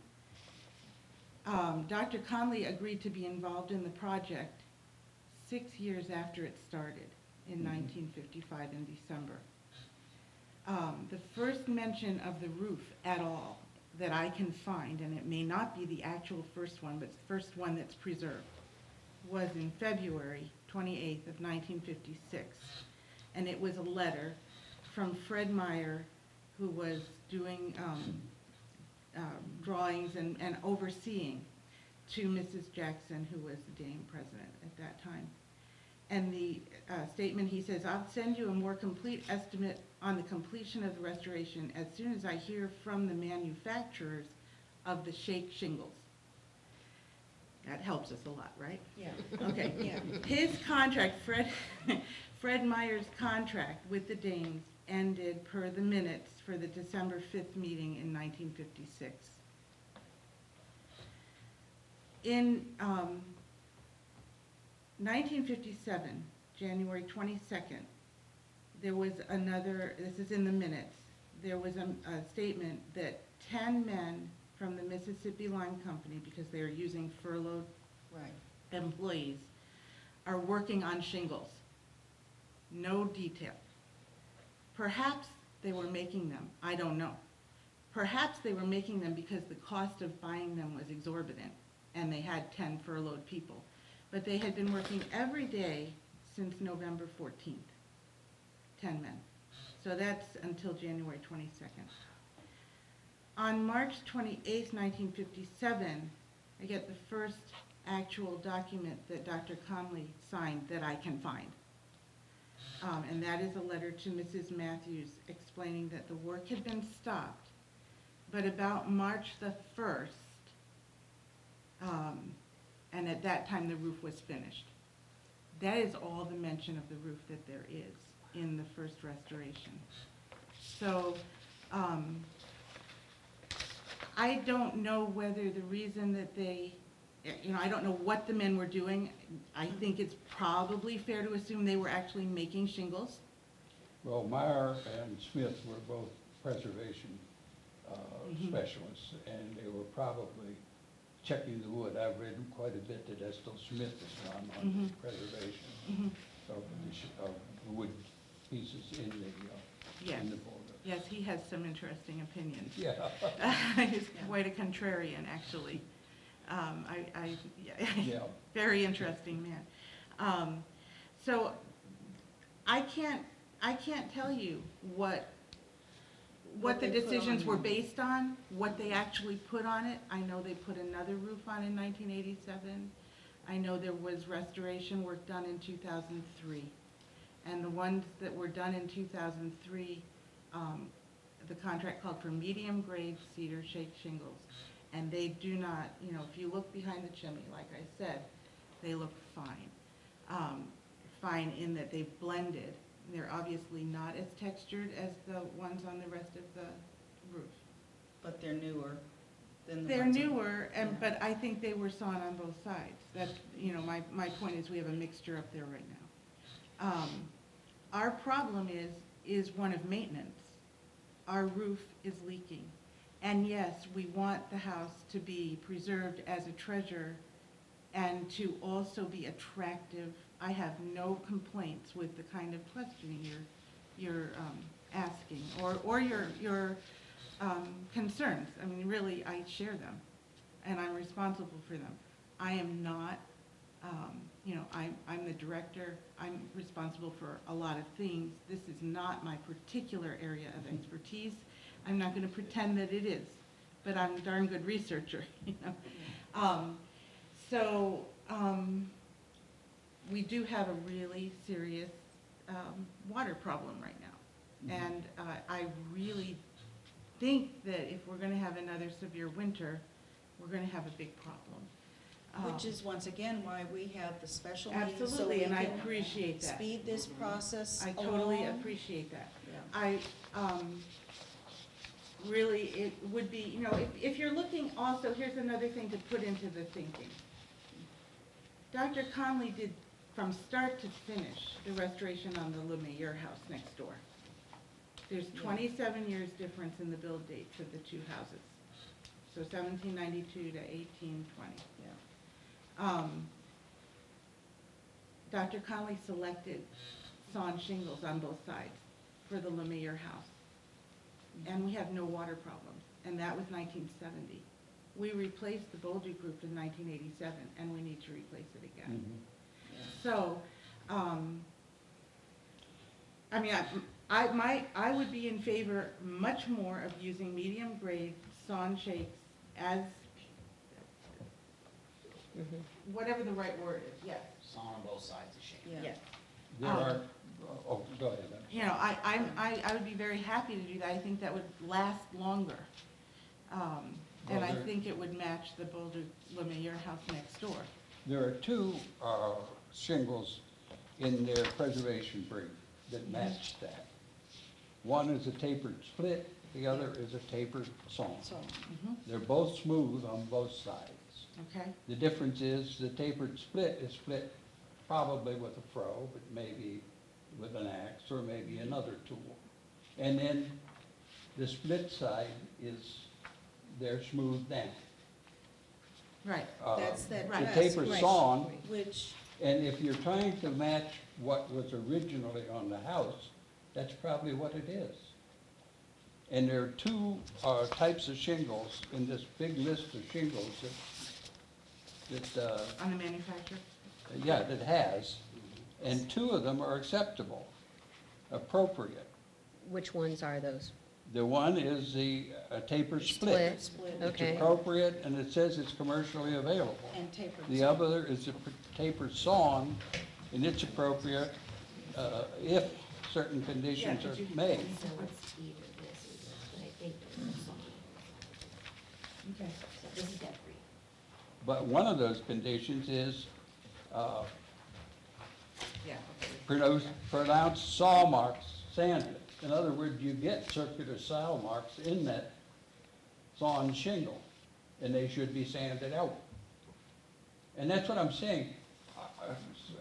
Dr. Conley agreed to be involved in the project 6 years after it started in 1955 in December. The first mention of the roof at all that I can find, and it may not be the actual first one, but it's the first one that's preserved, was in February 28th of 1956. And it was a letter from Fred Meyer, who was doing drawings and overseeing, to Mrs. Jackson, who was the Dame president at that time. And the statement, he says, "I'll send you a more complete estimate on the completion of the restoration as soon as I hear from the manufacturers of the shake shingles." That helps us a lot, right? Yeah. Okay. Yeah. His contract, Fred Meyer's contract with the Danes ended per the minutes for the December 5th meeting in 1956. In 1957, January 22nd, there was another, this is in the minutes, there was a statement that 10 men from the Mississippi Lime Company, because they are using furloughed Right. employees, are working on shingles. No detail. Perhaps they were making them, I don't know. Perhaps they were making them because the cost of buying them was exorbitant, and they had 10 furloughed people. But they had been working every day since November 14th, 10 men. So that's until January 22nd. On March 28th, 1957, I get the first actual document that Dr. Conley signed that I can find. And that is a letter to Mrs. Matthews explaining that the work had been stopped, but about March the 1st, and at that time the roof was finished. That is all the mention of the roof that there is in the first restoration. So, I don't know whether the reason that they, I don't know what the men were doing. I think it's probably fair to assume they were actually making shingles. Well, Meyer and Smith were both preservation specialists, and they were probably checking the wood. I've read quite a bit that Estel Smith has done on preservation of the wood pieces in the border. Yes, he has some interesting opinions. Yeah. He's quite a contrarian, actually. Yeah. Very interesting man. So I can't tell you what What the they put decisions on were it. based on, what they actually put on it. I know they put another roof on in 1987. I know there was restoration work done in 2003. And the ones that were done in 2003, the contract called for medium grade cedar shake shingles. And they do not, if you look behind the chimney, like I said, they look fine. Fine in that they've blended. They're obviously not as textured as the ones on the rest of the roof. But they're newer than the They're ones. newer, Yeah. but I think they were sawn on both sides. That's, my point is we have a mixture up there right now. Our problem is one of maintenance. Our roof is leaking. And yes, we want the house to be preserved as a treasure and to also be attractive. I have no complaints with the kind of questioning you're asking or your concerns. I mean, really, I share them, and I'm responsible for them. I am not, I'm the director. I'm responsible for a lot of things. This is not my particular area of expertise. I'm not going to pretend that it is, but I'm a darn good researcher, we do have a really serious water problem right now. And I really think that if we're going to have another severe winter, we're going to have a big problem. Which is, once again, why we have the special meetings. So Absolutely, we and I can appreciate that. speed this process I totally along. appreciate that. Yeah. Really, it would be, if you're looking also, here's another thing to put into the thinking. Dr. Conley did, from start to finish, the restoration on the Lemire house next door. There's 27 years difference in the build dates of the two houses. so 1792 to 1820. Yeah. Dr. Conley selected sawn shingles on both sides for the Lemire house. And we have no water problems, and that was 1970. We replaced the Bolduc roof in 1987, and we need to replace it again. So, I mean, I would be in favor much more of using medium grade sawn shakes as, whatever the right word is, yes. Sawn on both sides of shake. Yeah. Yes. There are, oh, go ahead. You know, I would be very happy to do that. I think that would last longer. And I think it would match the Bolduc Lemire house next door. There are two shingles in their preservation brief that match that. One is a tapered split, the other is a tapered sawn. So, They're both smooth on both sides. Okay? The difference is the tapered split is split probably with a froe, but maybe with an axe or maybe another tool. And then the split side is, they're smoothed down. Right. that's that right. The dress, tapered right, sawn, which, and if you're trying to match what was originally on the house, that's probably what it is. And there are two types of shingles in this big list of shingles that On the manufacturer? yeah, that has, and two of them are acceptable, appropriate. Which ones are those? The one is the tapered split. split, It's Okay. appropriate, and it says it's commercially available. and tapered. The other is a tapered sawn, and it's appropriate if certain conditions Yeah, are but you- made. So it's either this is, I think this is Okay. So this is that brief. But one of those conditions is Yeah. pronounced saw marks sanded. In other words, you get circular saw marks in that sawn shingle, and they should be sanded out. And that's what I'm saying.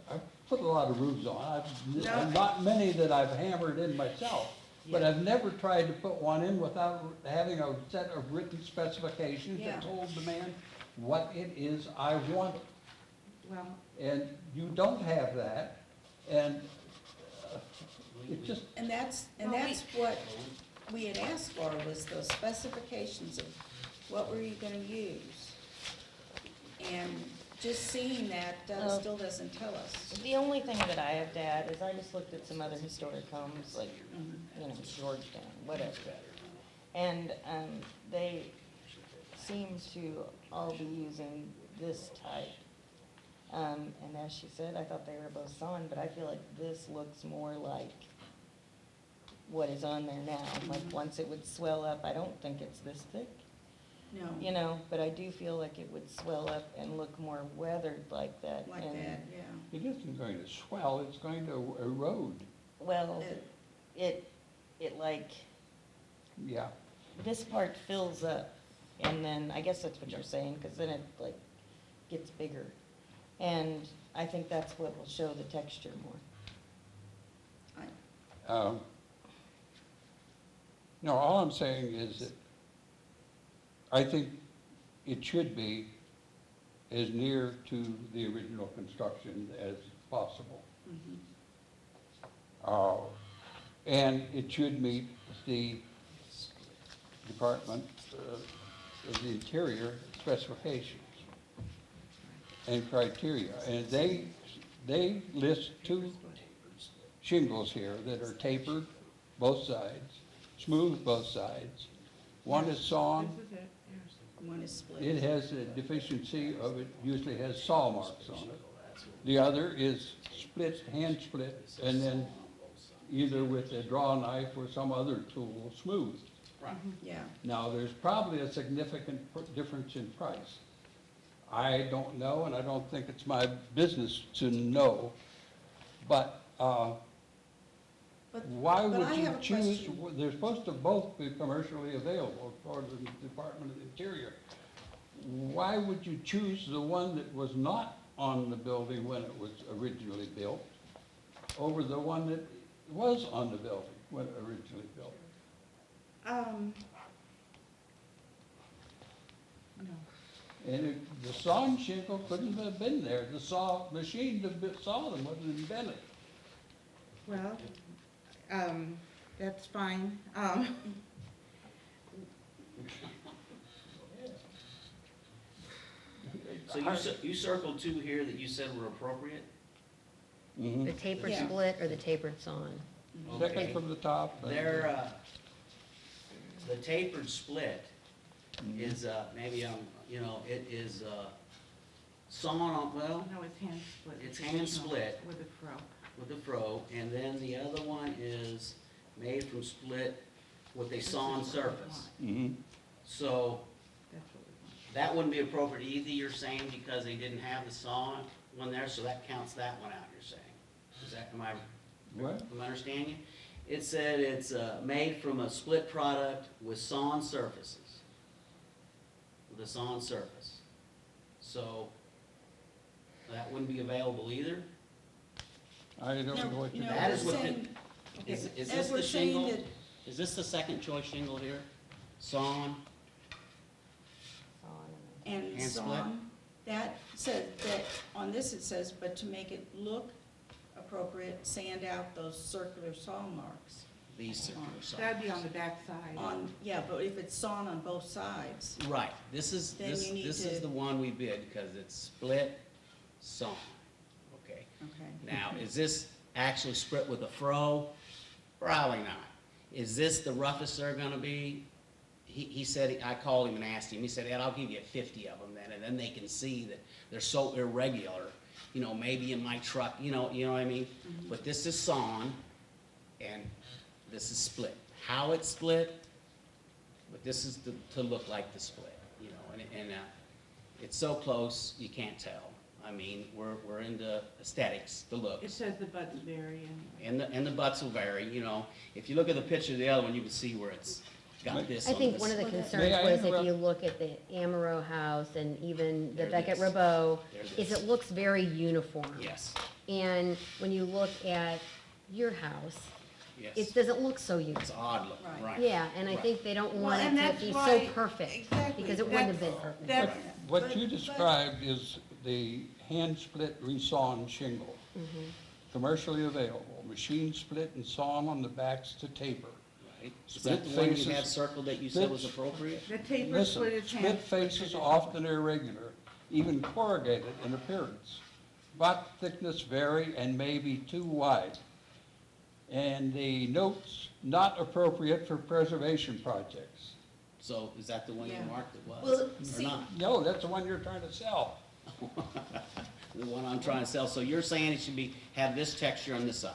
I've put a lot of roofs on. No. Not many that I've hammered in myself, but Yeah. I've never tried to put one in without having a set of written specifications Yeah. that told the man what it is I wanted. Well, And you don't have that, and it just, And that's Well, what we had asked for, was those specifications of what were you gonna use? And just seeing that Well- still doesn't tell us. The only thing that I have to add is I just looked at some other historic homes, like, you know, Georgetown, whatever. And they seem to all be using this type. And as she said, I thought they were both sawn, but I feel like this looks more like what is on there now. Like, once it would swell up, I don't think it's this thick, No, you know, but I do feel like it would swell up and look more weathered like that. like and- that, yeah. it isn't going to swell, it's going to erode. Well, it like, Yeah. this part fills up, and then, I guess that's what you're saying, because then it like gets bigger. And I think that's what will show the texture more. No, all I'm saying is that I think it should be as near to the original construction as possible. And it should meet the Department of the Interior specifications and criteria. And they list two shingles here that are tapered both sides, smooth both sides. One is sawn. this is it, yeah. One is split. It has a deficiency of, it usually has saw marks on it. The other is split, hand split, and then either with a draw knife or some other tool smoothed. Yeah, Now, there's probably a significant difference in price. I don't know, and I don't think it's my business to know, but but, why but would I you have a choose, question. they're supposed to both be commercially available according to the Department of the Interior. Why would you choose the one that was not on the building when it was originally built over the one that was on the building when originally built? No. And the sawn shingle couldn't have been there. The saw machine that saw them wasn't invented. Well, that's fine. So you circled two here that you said were appropriate? Mhm. The tapered Yeah. split or the tapered sawn? Second Okay. from the top. They're, the tapered split is, maybe, you know, it is, sawn on, well, No, it's hand split. It's hand split. With a fro. with the fro, and then the other one is made from split with a sawn surface. Mhm. So That's what we want. that wouldn't be appropriate either, you're saying, because they didn't have the sawn one there, so that counts that one out, you're saying. Is that, What? am I understanding you? It said it's, made from a split product with sawn surfaces. With a sawn surface. So that wouldn't be available either? I don't know what you're. No, That we're is what the- saying- Is as this we're the saying shingle? that- Is this the second choice shingle here? Sawn? And Hand split? sawn, that says, that, on this it says, but to make it look appropriate, sand out those circular saw marks. These circular saws. That'd be on the back side. Yeah, but if it's sawn on both sides, Right, this is, Then this, you need this is to- the one we bid, because it's split sawn, okay? okay. Now, is this actually split with a fro? Probably not. Is this the roughest they're gonna be? He said, I called him and asked him, he said, Ed, I'll give you 50 of them then, and then they can see that they're so irregular, you know, maybe in my truck, you know what I mean? But this is sawn, and this is split. How it's split, but this is to look like the split, you know, and it's so close, you can't tell. I mean, we're into aesthetics, the It looks. says the butts vary anyway. And the butts will vary, you know. If you look at the picture of the other one, you can see where it's got this I on think this. one of the Well, that- concerns May I was if interrupt? you look at the Amaro house and even the There it Beckett is. Rabot, There it is is. it looks very uniform. Yes, And when you look at your house, yes. it doesn't look so It's uniform. odd looking, Right. right. Yeah, and I Right. think they don't Well, want and it to that's be why- so perfect. exactly, Because it wouldn't have been that's- perfect. that's- What But- you but- described is the hand-split resawn shingle, commercially available, machine split and sawn on the backs to taper. Right. Is Split that the one you faces- had circled that you said was split- appropriate? The taper Listen, split is hand. split faces often irregular, even corrugated in appearance. Butt thickness vary and may be too wide. And the notes, not appropriate for preservation projects. So is that the one you Yeah. marked it was, Well, or see- not? No, that's the one you're trying to sell. The one I'm trying to sell. So you're saying it should have this texture on this side?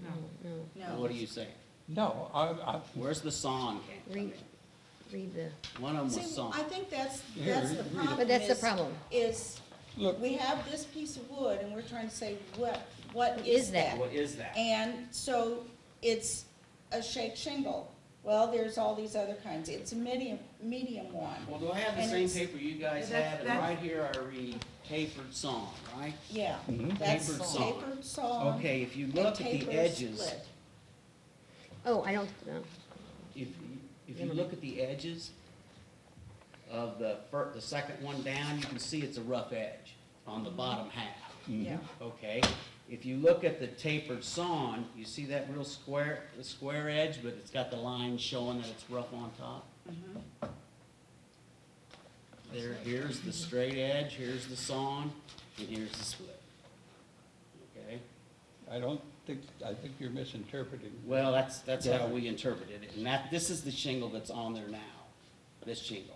No. What are you saying? No, Where's the sawn? Read the, One of them was See, sawn. I think that's Here, the read it. problem. But that's the is- problem. Is, look, we have this piece of wood, and we're trying to say, what What is is that? that? What is that? And so it's a shake shingle. Well, there's all these other kinds. It's a medium one. Well, do I have the And same it's- paper you guys That's- have? And that's- right here I read tapered sawn, right? Yeah, Mhm. that's Tapered sawn. tapered sawn. Okay, if you and look at the taper edges, split. oh, I don't, no. if you look at the edges of the second one down, you can see it's a rough edge on the bottom half. Yeah. Okay, if you look at the tapered sawn, you see that real square, the square edge, but it's got the lines showing that it's rough on top? Here's the straight edge, here's the sawn, and here's the split. Okay, I think you're misinterpreting. well, that's how we interpreted it, and this is the shingle that's on there now, this shingle.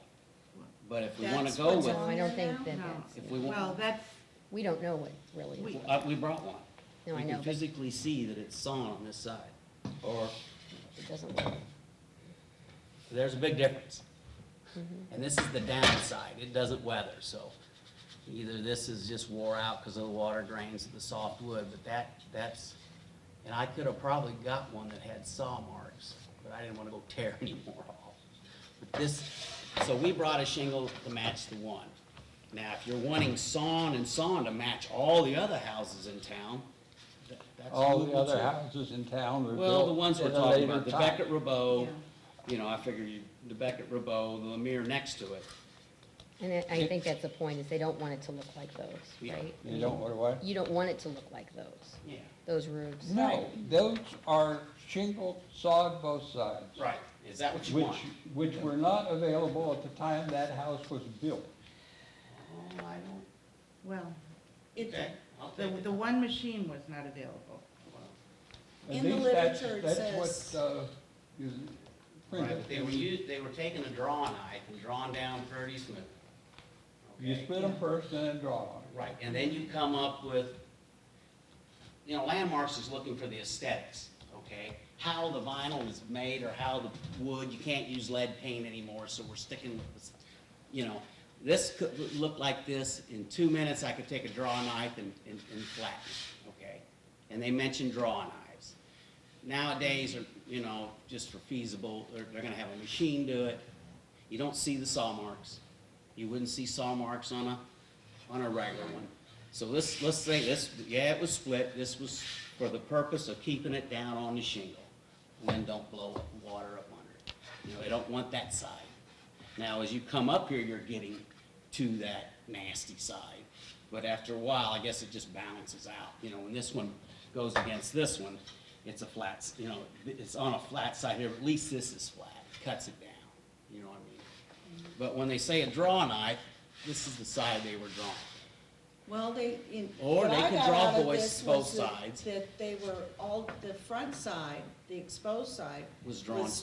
But if we wanna That's go what's with, No, I don't think that No. that's, if we want, Well, that's, we don't know what really. We- we brought one. No, I You know, can but physically see that it's sawn on this side, or it doesn't look. there's a big difference. And this is the downside, it doesn't weather, so either this is just wore out because of the water drains of the soft wood, but that's, and I could have probably got one that had saw marks, but I didn't want to go tear any more off. But this, so we brought a shingle to match the one. Now, if you're wanting sawn and sawn to match all the other houses in town, that's. All the doable other too. houses in town were built. Well, the ones we're at a talking later about, the time. Beckett Rabot, Yeah. you know, I figure the Beckett Rabot, the Lemire next to it. And I think that's the point, is they don't want it to look like those, Yeah. right? You don't want to what? You don't want it to look like those, Yeah. those roofs. No, those are shingled, sawed both sides. Right, is that what you Which, want? which were not available at the time that house was built. Oh, I don't, Well, okay, I'll the, take it. the one machine was not available. At In the least that's- literature, it That's says- what, is Right, printed. but they were taking a draw knife and drawing down pretty smooth. You Okay? split them first and then draw on it. Right, and then you come up with, you know, Landmarks is looking for the aesthetics, okay? How the vinyl is made or how the wood, you can't use lead paint anymore, so we're sticking with, this, you know, this could look like this. In 2 minutes, I could take a draw knife and flatten it, okay? And they mentioned draw knives. Nowadays, are you know, just for feasible, they're gonna have a machine do it. You don't see the saw marks. You wouldn't see saw marks on a regular one. So let's say this, yeah, it was split. This was for the purpose of keeping it down on the shingle. And then don't blow water up under it. You know, they don't want that side. Now, as you come up here, you're getting to that nasty side. But after a while, I guess it just balances out. You know, when this one goes against this one, it's a flat, you know, it's on a flat side here, but at least this is flat, cuts it down, you know what I mean? But when they say a draw knife, this is the side they were drawing. Well, Or what they I could got draw out of both this was sides. That they were all, the front side, the exposed side. Was drawn. Was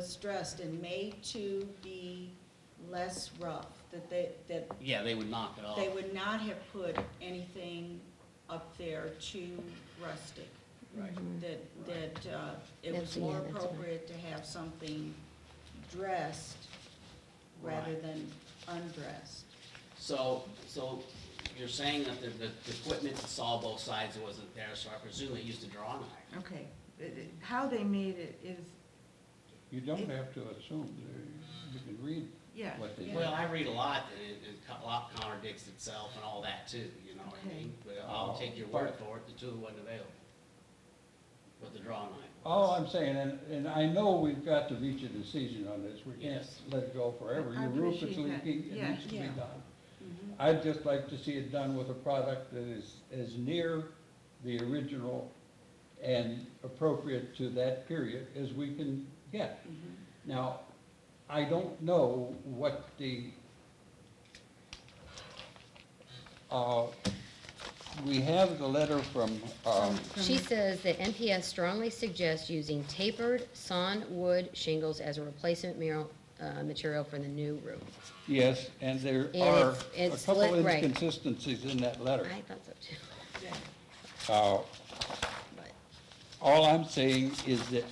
stressed and made to be less rough, that Yeah, they would knock it off. they would not have put anything up there too rustic. Right. That it That's- was more yeah, that's right. appropriate to have something dressed rather Right. than undressed. So you're saying that the equipment to saw both sides wasn't there, so I presume they used a draw knife. Okay, how they made it is, You don't have to assume, you can read yeah. what they yeah. did. Well, I read a lot, and a lot contradicts itself and all that too, you know what I Okay. mean? But I'll take your word for it, the tool wasn't available with the draw knife. All I'm saying, and I know we've got to reach a decision on this, we can't Yes. let it go forever. I Your roof is appreciate that. leaking, it Yeah. needs to be Yeah. done. Mhm. I'd just like to see it done with a product that is as near the original and appropriate to that period as we can get. Mhm. Now, I don't know what we have the letter from, She says that NPS strongly suggests using tapered sawn wood shingles as a replacement material for the new roof. yes, and there And are it's a couple split, right. inconsistencies in that letter. I thought so too, Yeah. but, All I'm saying is that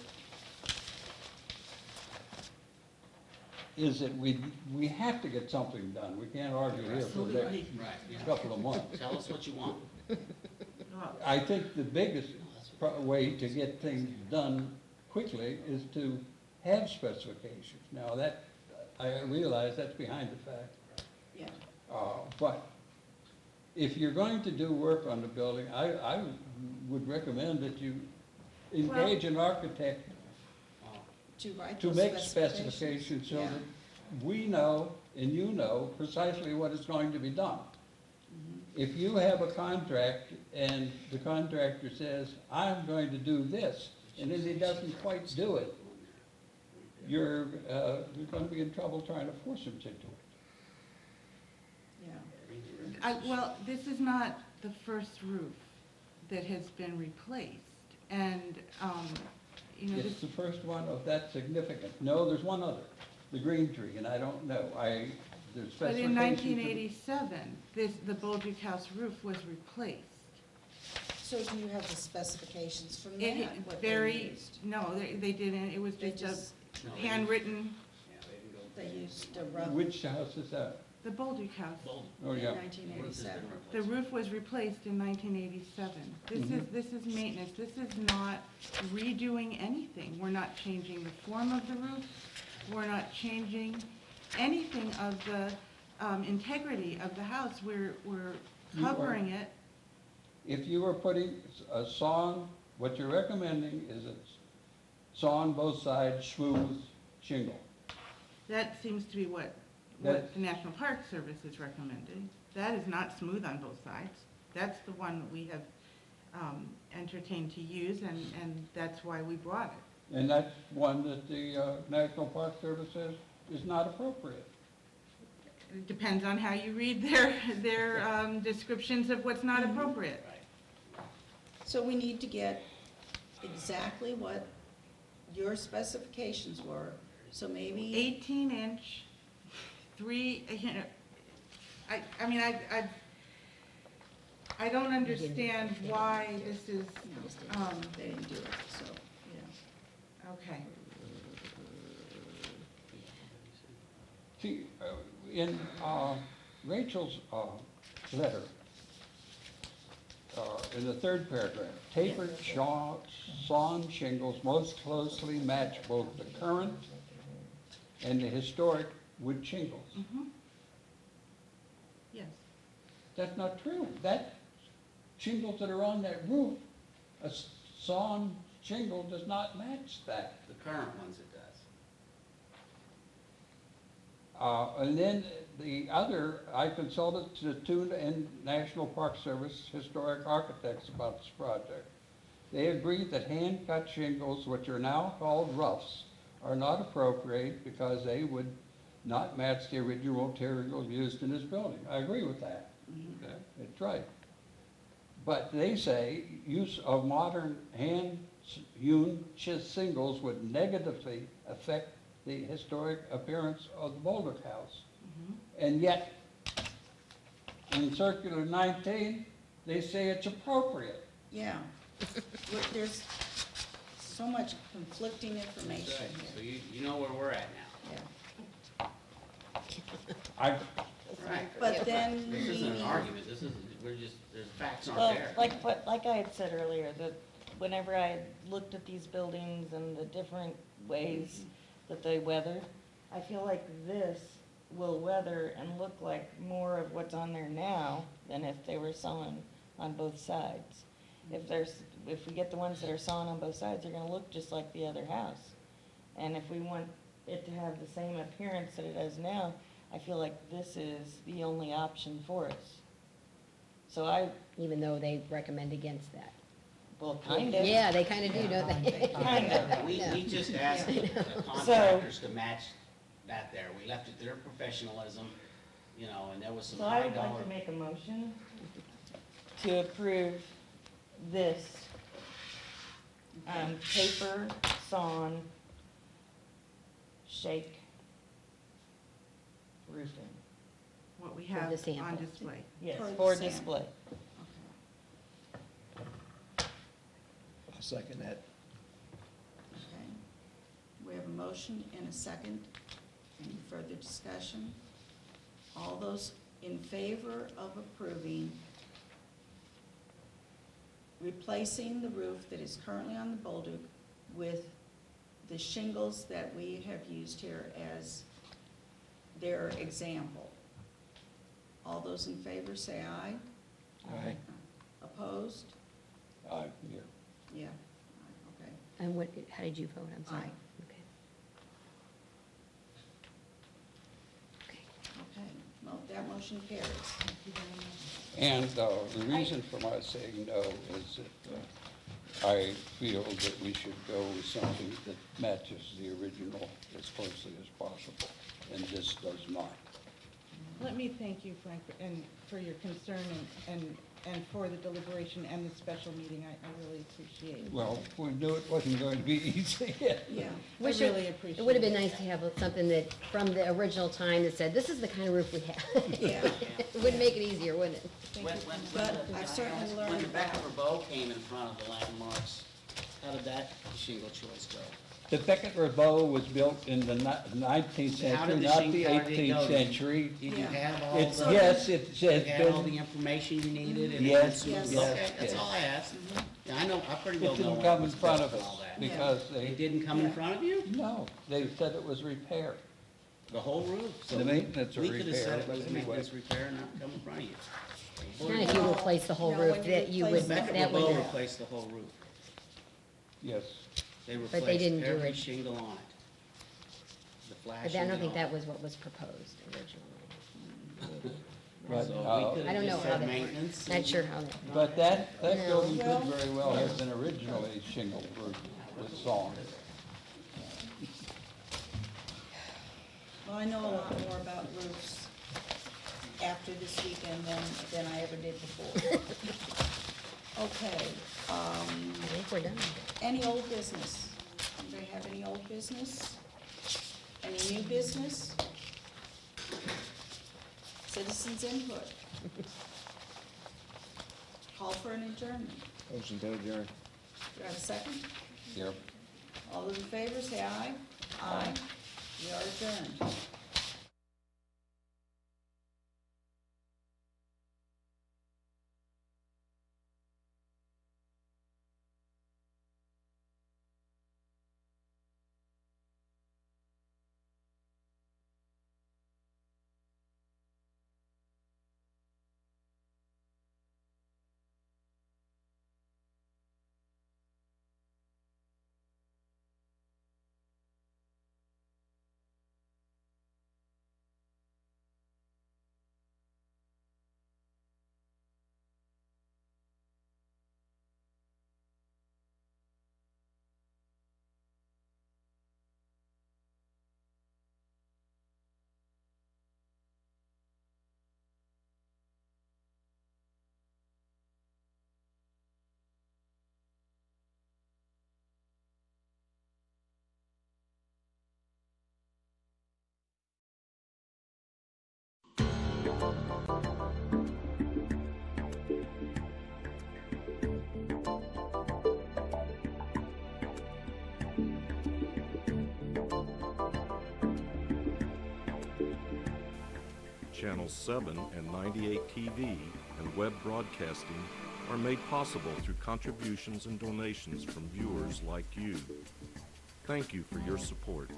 we have to get something done. We can't argue here for the next Right, yeah. couple of months. Tell us what you want. Well, I think the biggest way to get things done quickly is to have specifications. Now, that, I realize that's behind the fact. Yeah. But if you're going to do work on the building, I would recommend that you engage an architect To write to those make specifications so Yeah. that we know and you know precisely what is going to be done. Mhm. If you have a contract and the contractor says, I'm going to do this, and then he doesn't quite do it, you're going to be in trouble trying to force him to do it. Yeah. well, this is not the first roof that has been replaced, and, you know, It's this, the first one of that significance. No, there's one other, the green tree, and I don't know, there's but specifications. in 1987, the Bulgic House roof was replaced. So do you have the specifications from It- that? what they Very, used? no, they didn't, it was They just just, No, a they- handwritten, Yeah, they didn't go. they used a rough Which house is that? the Bulgic House. Bold. Oh, in yeah. 1987. The roof was replaced in 1987. This is maintenance, this is not redoing anything. We're not changing the form of the roof, we're not changing anything of the integrity of the house. We're You are- covering it. If you were putting a sawn, what you're recommending is a sawn both sides, smooth shingle. That seems to be what what the National Park Service is recommending. That is not smooth on both sides. That's the one that we have entertained to use, and that's why we brought it. And that's one that the National Park Service says is not appropriate. It depends on how you read their descriptions of what's not appropriate. So we need to get exactly what your specifications were, so maybe, 18-inch, I don't understand why this is, they didn't do it, so, yeah. okay. See, in Rachel's letter, in the third paragraph, tapered sawn shingles most closely match both the current and the historic wood shingles. Yes. That's not true. That shingles that are on that roof, a sawn shingle does not match that. The current ones it does. And then the other, I consulted the two and National Park Service historic architects about this project. They agreed that hand-cut shingles, which are now called roughs, are not appropriate because they would not match the original material used in this building. I agree with that. Okay, it's right. But they say use of modern hand-hewn shingles would negatively affect the historic appearance of the Boulder House. And yet, in Circular 19, they say it's appropriate. Yeah. Look, there's so much conflicting information So here. you know where we're at now. Yeah. Right. But then This isn't an maybe- argument, this is, we're just, there's facts aren't Well, there. like I had said earlier, that whenever I had looked at these buildings and the different ways that they weather, I feel like this will weather and look like more of what's on there now than if they were sawn on both sides. If we get the ones that are sawn on both sides, they're gonna look just like the other house. And if we want it to have the same appearance that it has now, I feel like this is the only option for us. So Even though they recommend against that. well, kind of. Yeah, they kind of do, don't they? Kind of. We just asked the contractors to match that there. We left it to their professionalism, you know, and there was some So I high would like dollar. to make a motion to approve this paper sawn shake roofing. What we For have the on sample. display. Yes, For the for sample. display. I'll second that. Okay. We have a motion and a second. Any further discussion? All those in favor of approving replacing the roof that is currently on the Bolduc with the shingles that we have used here as their example. All those in favor say aye. Aye. Opposed? Yeah. Yeah. Aye, okay. And what, how did you vote? I'm sorry. Aye. Okay. Okay. Okay, well, that motion carries. And the reason for my saying no is that I feel that we should go with something that matches the original as closely as possible, and this does not. Let me thank you, Frank, and for your concern and for the deliberation and the special meeting. I really appreciate it. Well, we knew it wasn't going to be easy. Yeah. I Wish really appreciate it. It would have been nice to have something that, from the original time that said, this is the kind of roof we have. Yeah. It would make it easier, wouldn't it? But I've certainly When learned the Becker about, Verbeau came in front of the landmarks, how did that shingle choice go? The Becket Verbeau was built in the 19th How century, did the not shingle- the how did it go? 18th century. Did you Yeah. have all It's, the? yes, it You has had all the been, information you needed? and Yes, it yes, was- yes, Okay, that's yes. all I asked. Yeah, I know, I pretty well it know didn't what come in was front of built us and all that. because It they, didn't come in Yeah. front of you? no, they said it was repaired. The whole roof? So The maintenance or We could have said repair, it but was anyway. maintenance repair and not come in front of you. Not if you replace the whole No, roof, when you that you replace would, the Becker that would, Verbeau replaced the whole roof. Yes. They they replaced didn't do every it. shingle on it. The flashing. But I don't think and all. that was what was proposed originally. But, So uh, we could've I don't know just how said that maintenance. worked. Not sure how that. But that No. building Well- could very well have been originally shingled with song. Well, I know a lot more about roofs after this weekend than I ever did before. Okay, I think we're done. any old business? Anybody have any old business? Any new business? Citizens input? Call for an adjournment. Motion to adjourn. Do I have a second? Yep. All those in favor, say aye. Aye. We are adjourned. Channel 7 and 98 TV and web broadcasting are made possible through contributions and donations from viewers like you. Thank you for your support.